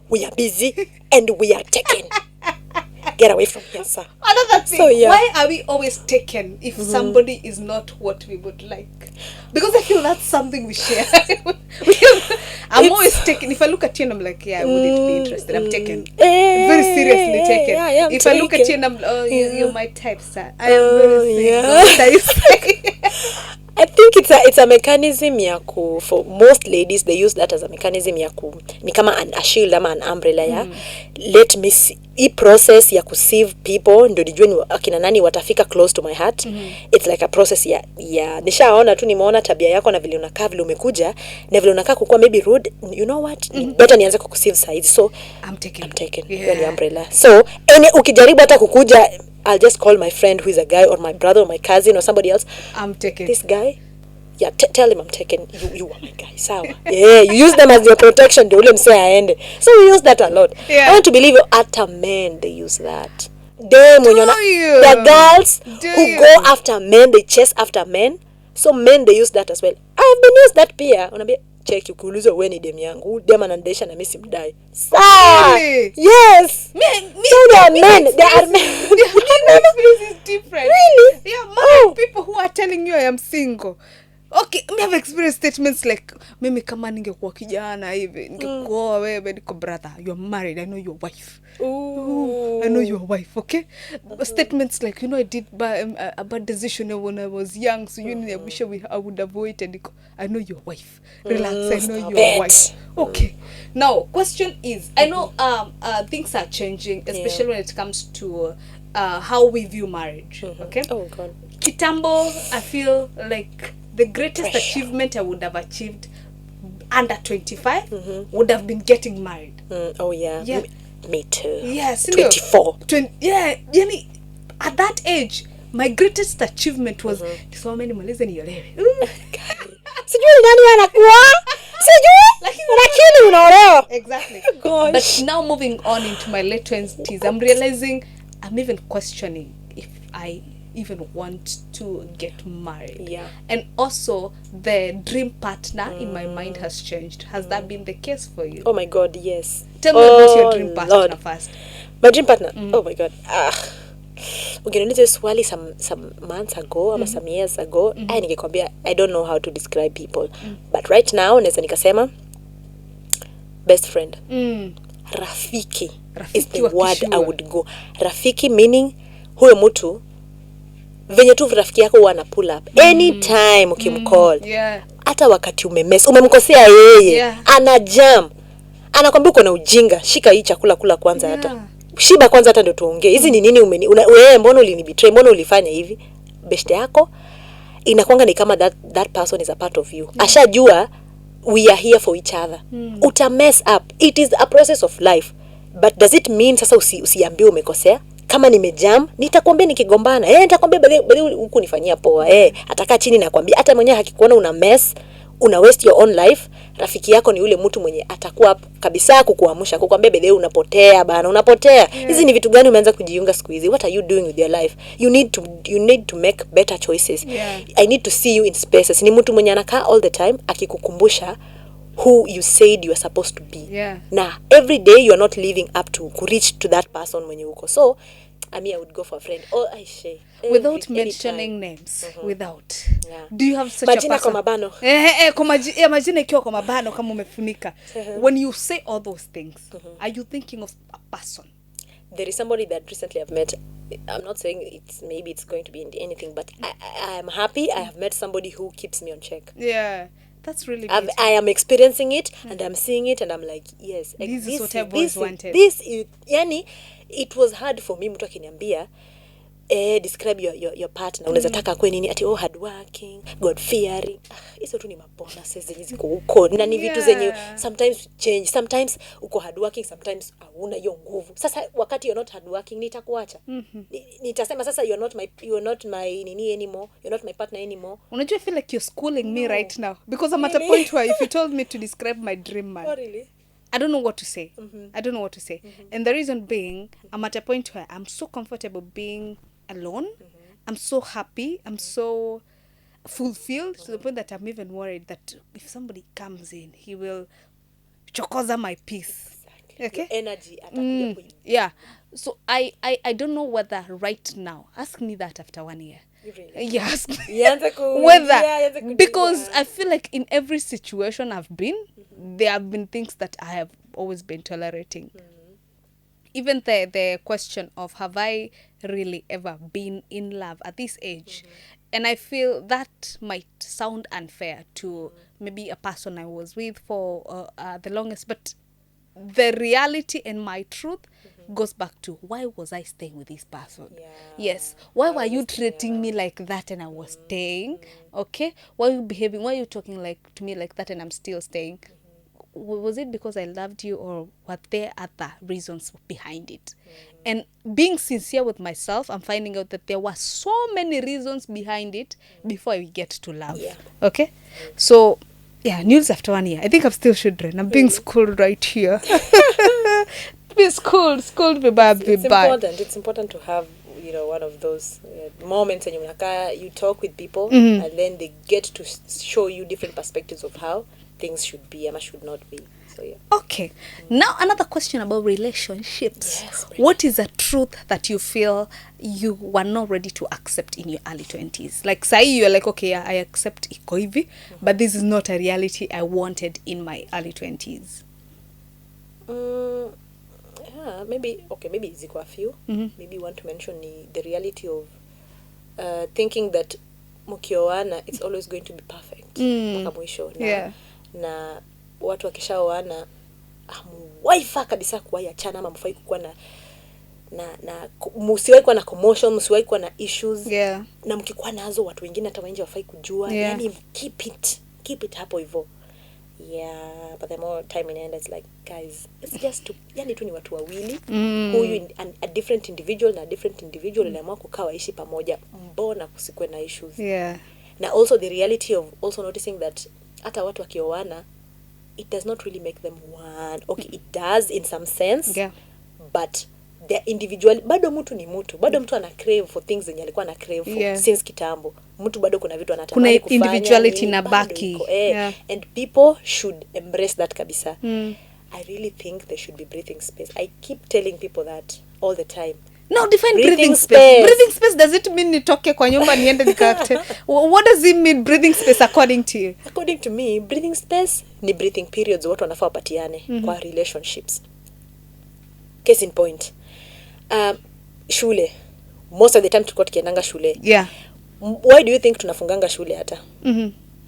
we are busy and we are taken. Get away from here, sir. Another thing, why are we always taken if somebody is not what we would like? Because I feel that's something we share. I'm always taken. If I look at you and I'm like, I wouldn't be interested. I'm taken. Very seriously taken. If I look at you and I'm, you're my type, sir. I am very single. What are you saying? I think it's a mechanism ya for most ladies they use that as a mechanism ya ni kama a shield ama an umbrella ya let me see, hii process ya kusieve people ndio nijue ni akina nani watafika close to my heart. It's like a process ya nishaona tu, nimeona tabia yako na vile unakaa, vile umekuja na vile unakaa kukuwa maybe rude, you know what, better nianze kukusieve size, so I'm taken. Yeah. Your umbrella. So ukijaribu hata kukuja, I'll just call my friend who is a guy or my brother or my cousin or somebody else. I'm taken. This guy, yeah, tell him I'm taken. You are my guy. Sawa. Yeah, you use them as your protection. Ndio ule msee aende. So we use that a lot. Yeah. I want to believe at men they use that. The girls go after men, they chase after men. So men they use that as well. I have been used that pia. Unaambia check ukiuliza wewe ni dem yangu, dem anandesha na mimi simdai. Really? Yes. Men. They are men. Experience is different. Really? Yeah, people who are telling you I am single. Okay, me have experienced statements like mimi kama ningekuwa kijana hivi, ningekuoa wewe, niko brother, you're married, I know your wife. Ooh. I know your wife, okay? Statements like, you know, I did a bad decision when I was young, so you know, I wish I would have waited. I know your wife. Relax, I know your wife. Okay. Now, question is, I know things are changing, especially when it comes to how we view marriage, okay? Oh, God. Kitambo, I feel like the greatest achievement I would have achieved under 25 would have been getting married. Oh, yeah. Me too. Yes. 24. Yeah. Yani, at that age, my greatest achievement was nisome nimalize niolewe. Sijui nani anakuwa? Sijui. Lakini unaolewa. Exactly. Gosh. But now moving on into my late 20s, I'm realizing I'm even questioning if I even want to get married. Yeah. And also the dream partner in my mind has changed. Has that been the case for you? Oh my God, yes. Tell me about your dream partner, Lord. First. My dream partner? Oh my God. Ukiniuliza swali some months ago ama some years ago, ningekwambia I don't know how to describe people. But right now naweza nikasema best friend. Rafiki is the word I would go. Rafiki meaning huyo mtu venye tu rafiki yako wana pull up anytime ukimcall. Hata wakati umemkosea yeye, ana jam. Anakwambia uko na ujinga, shika hii chakula kula kwanza hata. Shiba kwanza hata ndio tuongee. Hizi ni nini wewe mbona ulinibetray? Mbona ulifanya hivi? Beshte yako inakuanga ni kama that person is a part of you. Ashajua we are here for each other. Uta mess up. It is a process of life. But does it mean sasa usiambie umekosea? Kama nimejam, nitakwambia nikigombana. Nitakwambia bali huku nifanyia poa. Atakaa chini na kwambia hata mwenyewe hakikuona una mess, una waste your own life. Rafiki yako ni yule mtu mwenye atakuwa kabisa kukuamsha, kukwambia bele unapotea bana, unapotea. Hizi ni vitu gani umeanza kujiunga siku hizi? What are you doing with your life? You need to make better choices. I need to see you in spaces. Ni mtu mwenye anakaa all the time akikukumbusha who you said you are supposed to be. Na every day you are not living up to reach to that person when you uko. So I would go for a friend. I say without mentioning names. Without. Do you have such majina a person? Kwa mabano. Majina ikiwa kwa mabano kama umefunika. When you say all those things, are you thinking of a person? There is somebody that recently I've met. I'm not saying maybe it's going to be anything, but I am happy I have met somebody who keeps me on check. Yeah. That's really beautiful. I am experiencing it and I'm seeing it and I'm like, yes. This is what I've always wanted. Yani, it was hard for me mtu akiniambia, describe your partner. Unaweza taka kwe nini? Ati hard working, God fearing. Hizo tu ni mabonuses zenye ziko huko. Na ni vitu zenye sometimes change. Sometimes uko hard working, sometimes hauna hiyo nguvu. Sasa wakati you're not hard working, nitakuacha. Nitasema sasa you're not my nini anymore. You're not my partner anymore. Unajua, I feel like you're schooling me right now because I'm at a point where if you told me to describe my dream man. Oh, really? I don't know what to say. I don't know what to say. And the reason being, I'm at a point where I'm so comfortable being alone. I'm so happy. I'm so fulfilled to the point that I'm even worried that if somebody comes in, he will chokoza my peace. Exactly. Okay? Your energy. Yeah. So I don't know whether right now, ask me that after 1 year. Really? Yes. Whether, because I feel like in every situation I've been, there have been things that I have always been tolerating. Even the question of have I really ever been in love at this age, And I feel that might sound unfair to maybe a person I was with for the longest, but the reality and my truth goes back to, why was I staying with this person? Yeah. Yes. Why were was you I staying treating me like that and I was staying? Okay. Why are you talking like to me like that and I'm still staying? Was it because I loved you, or were there other reasons behind it? And being sincere with myself, I'm finding out that there were so many reasons behind it before we get to love. Yeah. Okay. So yeah, news after 1 year. I think I'm still children. I'm being schooled right here. Be schooled be bad, be It's bad. important. It's important to have, you know, one of those moments when you talk with people, and then they get to show you different perspectives of how things should be and should not be. So yeah. Okay. Now another question about relationships. Yes, what is a truth that you feel you were not ready to accept in your early 20s? Like, say you're like, okay, yeah, I accept iko hivi, but this is not a reality I wanted in my early 20s. Yeah, maybe ziko a few. Maybe want to mention the reality of thinking that mkioana it's always going to be perfect mpaka mwisho na watu wakishaoana hamuwaifa kabisa kuwaiachana ama mfai kukuwa na msiwahi kuwa na commotion, msiwahi kuwa na issues, na mkikuwa nazo watu wengine hata wanje wafai kujua, yani keep it hapo hivyo. Yeah, but the more time inaenda, it's like, guys, it's just yani tu ni watu wawili, huyu a different individual na a different individual iliamua kukaa waishi pamoja, mbona kusikwe na issues. Na also the reality of also noticing that hata watu wakioana, it does not really make them one. Okay, it does in some sense, but the individual, bado mtu ni mtu, bado mtu ana crave for things zenye alikuwa ana crave for since kitambo. Mtu bado kuna vitu anatamani kufanya, kuna individuality na baki. And people should embrace that kabisa. I really think there should be breathing space. I keep telling people that all the time. No, define breathing space. Breathing space, does it mean nitoke kwa nyumba niende nikakte? What does it mean, breathing space, according to you? According to me, breathing space ni breathing periods watu wanafaa wapatiane kwa relationships. Case in point. Shule. Most of the time tulikuwa tukiendanga shule. Why do you think tunafunganga shule hata?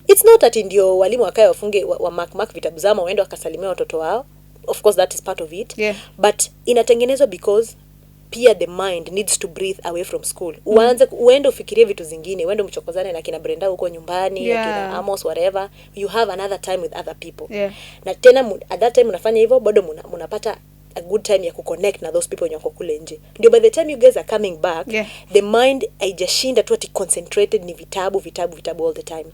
It's not that ndio walimu wakae wafunge wa mark vitabu zao waende wakasalimia watoto wao. Of course that is part of it. But inatengenezwa because pia the mind needs to breathe away from school. Uende ufikirie vitu zingine, uende mchokozane na kina Brenda huko nyumbani, kina Amos, whatever. You have another time with other people. Na tena at that time unafanya hivyo, bado munapata a good time ya kuconnect na those people wenye wako kule nje. Ndio by the time you guys are coming back, the mind haijashinda tu ati concentrated ni vitabu all the time.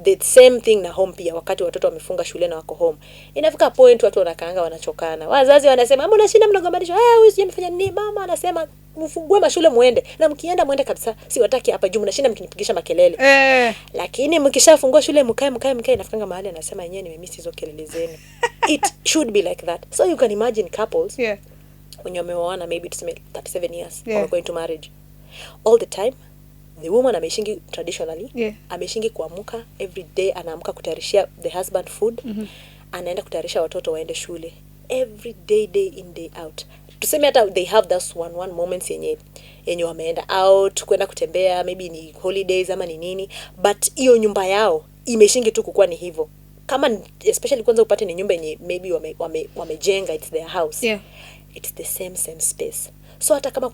The same thing na home pia, wakati watoto wamefunga shule na wako home. Inafika point watu wanakaanga wanachokana. Wazazi wanasema, "Mbona shida mnagombanisha? Huyu sijamfanya nini?" Mama anasema, "Mfungue mashule muende." Na mkienda muende kabisa. Si wataki hapa juu mnashinda mkinipigisha makelele. Lakini mkishafungua shule mkae inafikanga mahali anasema yenyewe nimemiss hizo kelele zenu. It should be like that. So you can imagine couples when wameoana maybe tuseme 37 years going to marriage. All the time the woman ameshingi traditionally, ameshingi kuamka every day, anaamka kutayarishia the husband food, anaenda kutayarisha watoto waende shule every day in day out. Tuseme hata they have those one moments yenye wameenda out kwenda kutembea, maybe ni holidays ama ni nini, but hiyo nyumba yao imeshingi tu kukua ni hivyo. Kama especially kwanza upate ni nyumba yenye maybe wamejenga, it's their house, it's the same space. So hata kama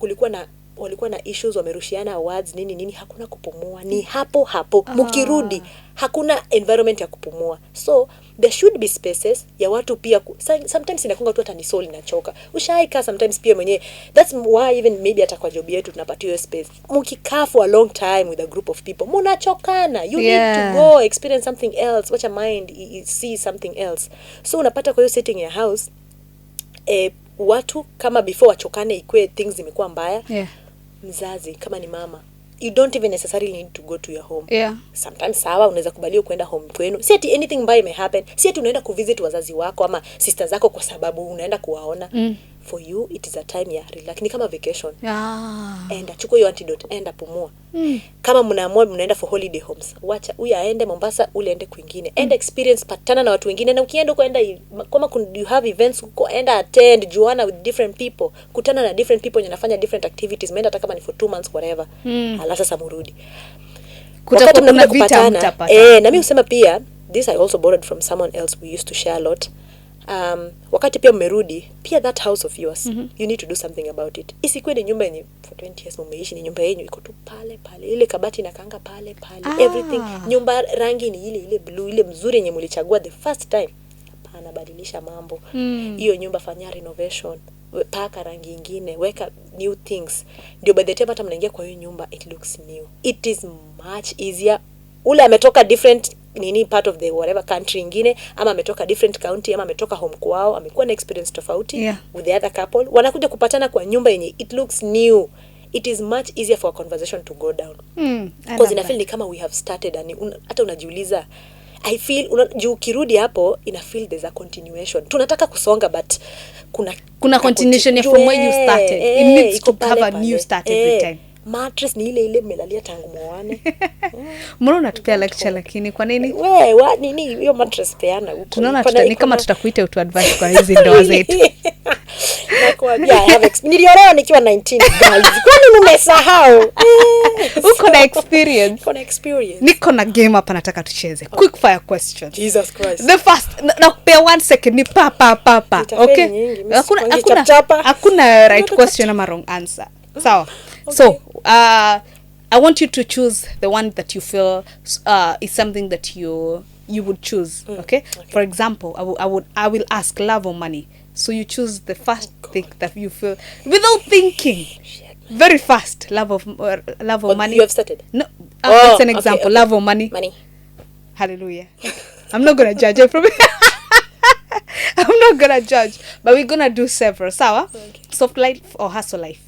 walikuwa na issues, wamerushiana awards nini, hakuna kupumua, ni hapo mkirudi hakuna environment ya kupumua. So there should be spaces ya watu pia sometimes inakunga tu hata ni soul inachoka. Ushaika sometimes pia mwenyewe, that's why even maybe hata kwa job yetu tunapatia hiyo space. Mkikaa for a long time with a group of people, mnachokana, you need to go experience something else, watch your mind see something else. So unapata kwa hiyo setting ya house, watu kama before wachokane ikwe things zimekuwa mbaya, mzazi kama ni mama, you don't even necessarily need to go to your home. Sometimes sawa unaweza kubaliwa kwenda home kwenu, si ati anything mbaya may happen, si ati unaenda kuvisit wazazi wako ama sisters zako kwa sababu unaenda kuwaona. For you it is a time ya relax, ni kama vacation. Enda chukua hiyo antidote, enda pumua. Kama mnaamua mnaenda for holiday homes, wacha huyu aende Mombasa, ule ende kwingine, enda experience, patana na watu wengine, na ukienda kwenda kama you have events uko enda attend, juana with different people, kutana na different people wenye wanafanya different activities, menda hata kama ni for 2 months whatever. Ala sasa murudi. Kutakuwa wakati kuna mnakuja vita kupatana, mtapata. na mimi husema pia, this I also borrowed from someone else we used to share a lot. Wakati pia mmerudi, pia that house of yours, you need to do something about it. Isikuwe ni nyumba yenye for 20 years mmeishi, ni nyumba yenyu iko tu pale pale. Ile kabati inakaanga pale pale. Everything. Nyumba rangi ni ile blue, ile mzuri yenye mlichagua the first time. Hapana, badilisha mambo. Hiyo nyumba fanya renovation. Paka rangi ingine, weka new things. Ndio by the time hata mnaingia kwa hiyo nyumba, it looks new. It is much easier. Ule ametoka different part of the whatever country ingine, ama ametoka different county, ama ametoka home kwao, amekuwa na experience tofauti with the other couple, wanakuja kupatana kwa nyumba yenye it looks new. It is much easier for a conversation to go down. Because ina feel ni kama we have started, and hata unajiuliza, I feel juu kirudi hapo ina feel there's a continuation. Tunataka kusonga but kuna continuation from where you started. It needs to have a new start every time. Mattress ni ile mmelalia tangu mwane. Mbona unatupea lecture lakini kwa nini? Wewe nini hiyo mattress peana huko? Tunaona ni kama tutakuita utu advice kwa hizi ndoa zetu. Nakwambia I have niliolewa nikiwa 19 guys. Kwani mmesahau? Uko na experience. Uko na experience. Niko na game hapa nataka tucheze. Quick fire question. Jesus Christ. The first nakupea 1 second ni pa. Okay? Hakuna right question ama wrong answer. Sawa. Okay. So, I want you to choose the one that you feel is something that you would choose. Okay? For example, I will ask love or money. So you choose the first thing that you feel without thinking. Very fast. Love or money. You have started. No. That's an example. Okay. Love or money. Money. Hallelujah. I'm not gonna judge. I promise. I'm not gonna judge. But we're gonna do several. Sawa? Okay. Soft life or hustle life?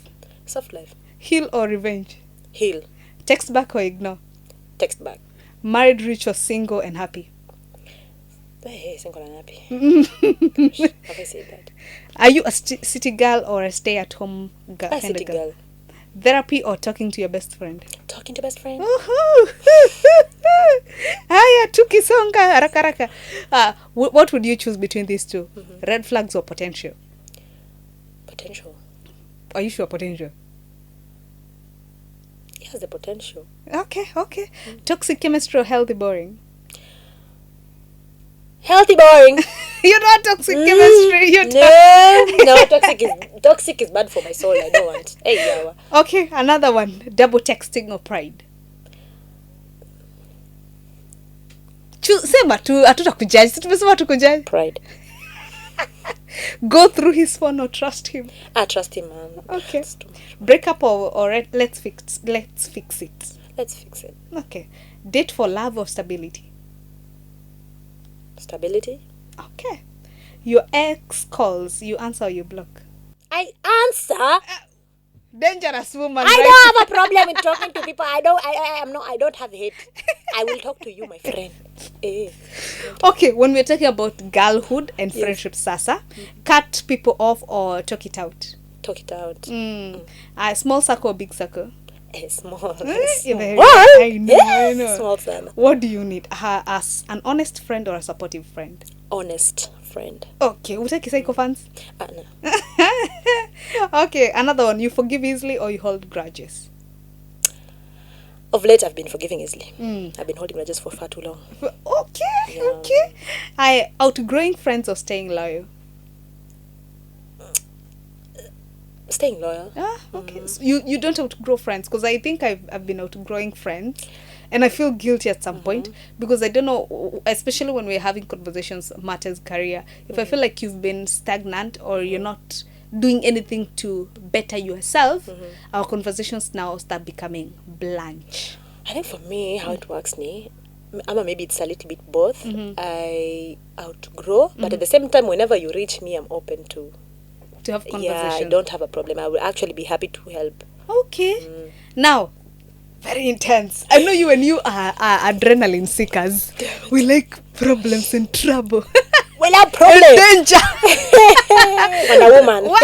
Soft life. Heal or revenge? Heal. Text back or ignore? Text back. Married, rich or single and happy? Hey, single and happy. Gosh, have I said that? Are you a city girl or a stay-at-home girl? A city girl. Therapy or talking to your best friend? Talking to best friend. Haya, tukisonga haraka. What would you choose between these two? Red flags or potential? Potential. Are you sure potential? It has the potential. Okay. Toxic chemistry or healthy boring? Healthy boring. You're not toxic chemistry. No, toxic is bad for my soul. I don't want. Hey, yawa. Okay, another one. Double texting or pride? Sema tu, hatuta kujudge. Tumesema tu kujudge. Pride. Go through his phone or trust him? I trust him, man. Okay. Break up or let's fix it. Let's fix it. Okay. Date for love or stability? Stability. Okay. Your ex calls, you answer or you block? I answer. Dangerous woman. I don't have a problem with talking to people. I don't have hate. I will talk to you, my friend. Okay, when we're talking about girlhood and friendship, Sasa, cut people off or talk it out? Talk it out. Small circle or big circle? Small. I know. Small son. What do you need? As an honest friend or a supportive friend? Honest friend. Okay, utaki psycho fans? No. Okay, another one. You forgive easily or you hold grudges? Of late, I've been forgiving easily. I've been holding grudges for far too long. Okay. Outgrowing friends or staying loyal? Staying loyal. Okay. So you don't outgrow friends, because I think I've been outgrowing friends, and I feel guilty at some point, because I don't know, especially when we're having conversations matters career, if I feel like you've been stagnant or you're not doing anything to better yourself, our conversations now start becoming blank. I think for me, how it works maybe it's a little bit both. I outgrow, but at the same time, whenever you reach me, I'm open to have conversations. Yeah, I don't have a problem. I will actually be happy to help. Okay. Now, very intense. I know you and you are adrenaline seekers. We like problems and trouble. We love problems. Danger. Wonder Woman.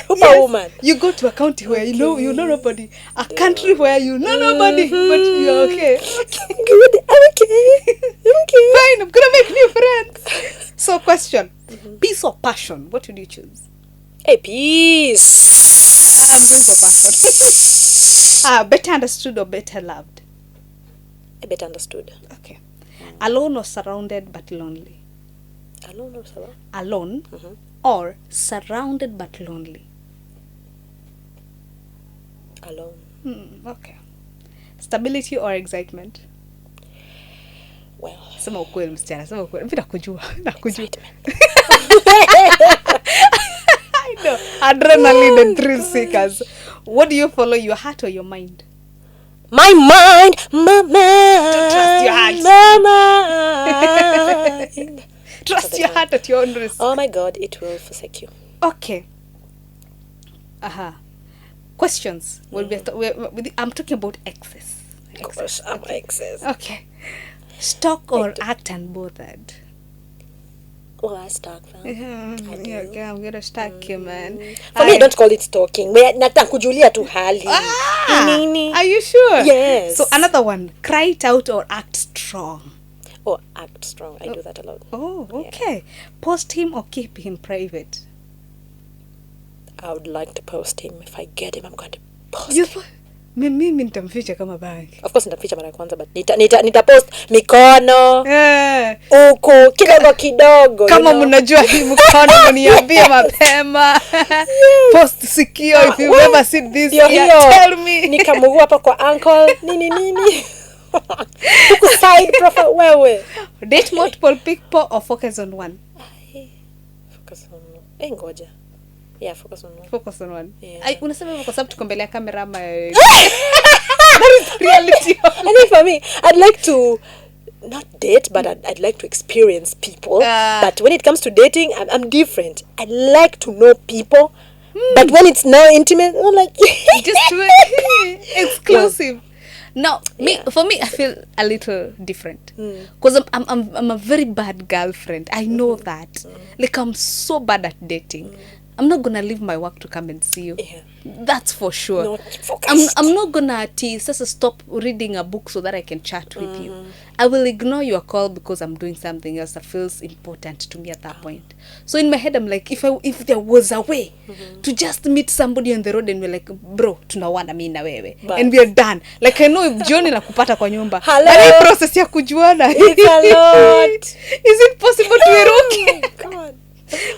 Superwoman. Yes. You go to a county where you know nobody. A country where you know nobody. But you're okay. Good. I'm okay. Fine. I'm gonna make new friends. So, question: peace or passion? What would you choose? Hey, peace. I'm going for passion. Better understood or better loved? Better understood. Okay. Alone or surrounded but lonely? Alone or solo? Alone or surrounded but lonely? Alone. Okay. Stability or excitement? Well, Sema ukweli msichana, sema ukweli. Mimi nakujua. excitement. I know. Adrenaline and thrill seekers. What do you follow, your heart or your mind? My mind, my mind. Don't trust your heart. My mind. Trust your heart at your own risk. Oh my God, it will forsake you. Okay. Questions. I'm talking about excess. Gosh, I'm excess. Okay. Stalk or act unbothered? Well, I stalk them. Yeah, okay, I'm gonna stalk you, man. For me, I don't call it stalking. Natakujulia tu hali. Nini? Are you sure? Yes. So another one. Cry it out or act strong? Oh, act strong. I do that a lot. Oh, okay. Post him or keep him private? I would like to post him. If I get him, I'm going to post You him. mimi nitamficha kama bag. Of course, nitaficha mara ya kwanza, but nitapost mikono, uku, kidogo. Kama mnajua hii mkono mniambie mapema. Post sikio if you ever see this. Tell me. Nikamugua hapa kwa ankle. Nini. Huku side profile wewe. Date multiple people or focus on one? Focus on one. Ngoja. Yeah, focus on one. Focus on one. Yeah. Unasema hivyo kwa sababu tuko mbele ya kamera ama that is reality. I think for me, I'd like to not date, but I'd like to experience people. But when it comes to dating, I'm different. I like to know people. But when it's now intimate, I'm like just exclusive. Now, for me, I feel a little different because I'm a very bad girlfriend. I know that. Like I'm so bad at dating. I'm not gonna leave my work to come and see you. Yeah. That's for sure. Not focused. I'm not gonna stop reading a book so that I can chat with you. I will ignore your call because I'm doing something else that feels important to me at that point. So in my head, I'm like, if there was a way to just meet somebody on the road and we're like, bro, tunawana mimi na wewe, and we are done. Like I know Johnny nakupata kwa nyumba. But process ya kujuana. It's a lot. Is it possible to eruke? Oh God.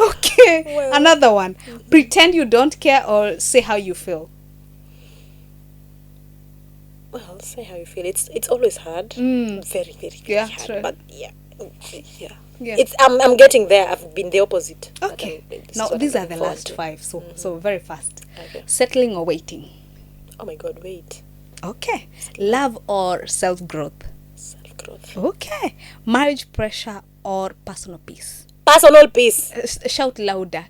Okay. Well. Another one. Pretend you don't care or say how you feel. Well, say how you feel. It's always hard. Very, very, very hard. True. But yeah. Yeah. It's I'm getting there. I've been the opposite. Okay. This Now is what these I'm are the looking last forward 5. So very fast. Okay. Settling or waiting. Oh my God, wait. Okay. Love or self-growth. Self-growth. Okay. Marriage pressure or personal peace. Personal peace. Shout louder.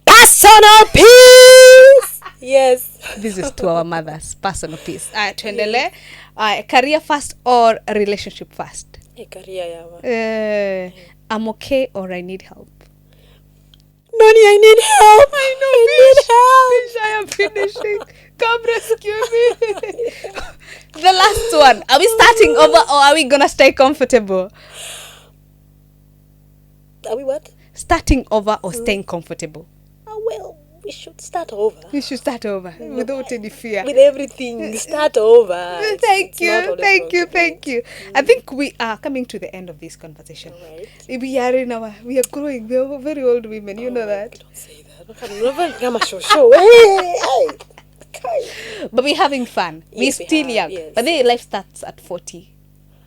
Personal peace. Yes. This is to our mothers. Personal peace. Tuendele. Career first or relationship first. Career yawa. I'm okay or I need help. Noni, I need help. I know, I am finishing. Come rescue me. The last one. Are we starting over or are we gonna stay comfortable? Are we what? Starting over or staying comfortable? Oh, well, we should start over. We should start over without any fear. With everything, start over. Thank you. I think we are coming to the end of this conversation. Right. We are growing. We are very old women. You know that. Don't say that. But we're having fun. Yes, we're still young. Yes. But then life starts at 40.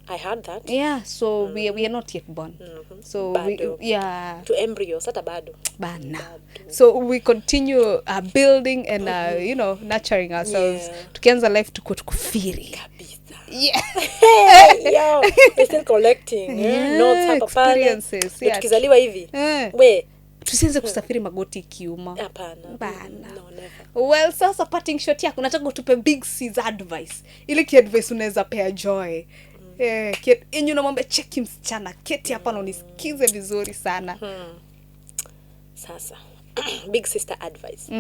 I heard that. Yeah, so we are not yet born. So Bado. To embryos, hata bado. Bana. So we continue building and nurturing ourselves. Tukianza life tuko tukufiri. Yeah. Yo, we're still collecting. Notes hapa experiences. Yeah. Tukizaliwa hivi. We tusianze kusafiri magoti ikiuma. Hapana. Bana. No, never. Well, sasa parting shot yako nataka utupe big C's advice. Ile ki advice unaweza pea Joy. Enyu namwambia cheki msichana, keti hapa na unisikize vizuri sana. Sasa big sister advice.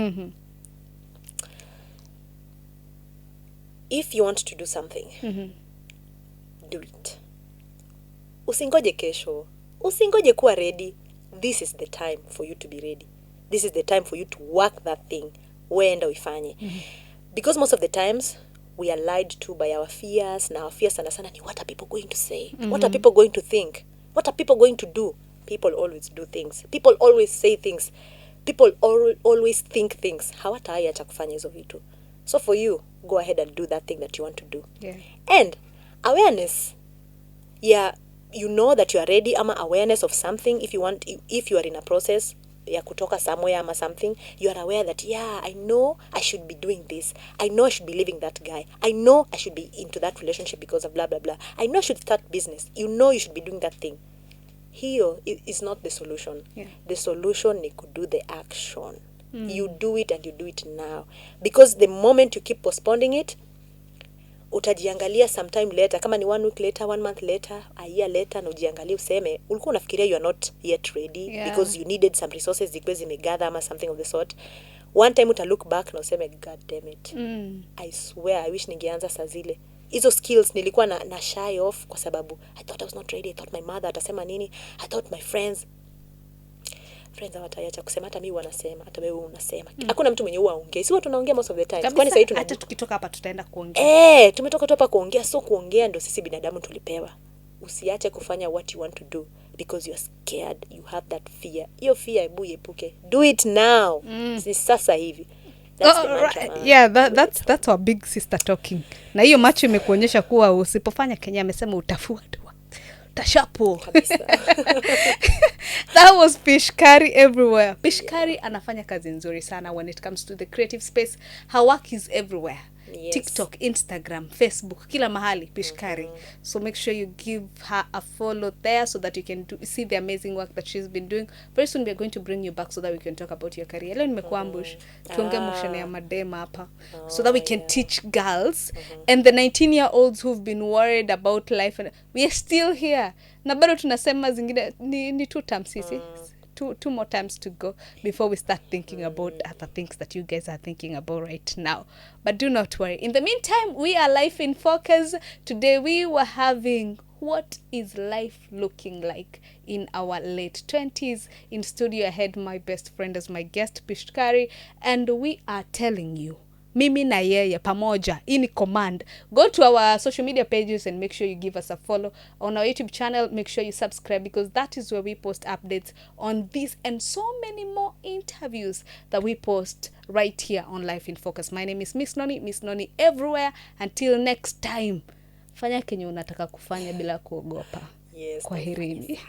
If you want to do something, do it. Usingoje kesho. Usingoje kuwa ready. This is the time for you to be ready. This is the time for you to work that thing. Wenda uifanye. Because most of the times we are lied to by our fears. Na our fears sana ni what are people going to say? What are people going to think? What are people going to do? People always do things. People always say things. People always think things. Hawataacha kufanya hizo vitu. So for you, go ahead and do that thing that you want to do. Yeah. And awareness. Yeah, you know that you are ready, ama awareness of something. If you are in a process ya kutoka somewhere ama something, you are aware that I know I should be doing this. I know I should be leaving that guy. I know I should be into that relationship because of blah blah blah. I know I should start business. You know you should be doing that thing. Here is not the solution. Yeah. The solution ni do the action. You do it and you do it now. Because the moment you keep postponing it, utajiangalia sometime later, kama ni 1 week later, 1 month later, a year later, na ujiangalia useme ulikuwa unafikiria you are not yet ready because you needed some resources zikuwe zimegather ama something of the sort. One time uta look back na useme god damn it. I swear I wish ningeanza saa zile. Hizo skills nilikuwa na shy off kwa sababu I thought I was not ready. I thought my mother atasema nini? I thought my friends hawataacha kusema, hata mimi wanasema, hata wewe unasema. Hakuna mtu mwenye huwa aongea. Si watu tunaongea most of the time. Kwani sasa hata tukitoka hapa tutaenda kuongea. Tumetoka tu hapa kuongea, so kuongea ndo sisi binadamu tulipewa. Usiache kufanya what you want to do because you are scared, you have that fear. Hiyo fear hebu epuke. Do it now. Si sasa hivi. That's our big sister talking. Na hiyo macho imekuonyesha kuwa usipofanya Kenya amesema utafua tashapo. That was Pishkari everywhere. Pishkari anafanya kazi nzuri sana when it comes to the creative space. Her work is everywhere. Yes. TikTok, Instagram, Facebook, kila mahali Pishkari. So make sure you give her a follow there so that you can see the amazing work that she's been doing. Very soon we are going to bring you back so that we can talk about your career. Leo nimekuambush tuongee motion ya madema hapa so that we can teach girls and the 19-year-olds who've been worried about life, and we are still here. Na bado tunasema zingine ni 2 terms sisi. 2 more times to go before we start thinking about other things that you guys are thinking about right now. But do not worry. In the meantime, we are Life in Focus. Today we were having what is life looking like in our late 20s. In studio I had my best friend as my guest, Pishkari, and we are telling you, mimi na yeye pamoja, ini command. Go to our social media pages and make sure you give us a follow. On our YouTube channel, make sure you subscribe because that is where we post updates on this and so many more interviews that we post right here on Life in Focus. My name is Ms Noni everywhere. Until next time, fanya kenye unataka kufanya bila kuogopa. Yes. Kwaherini.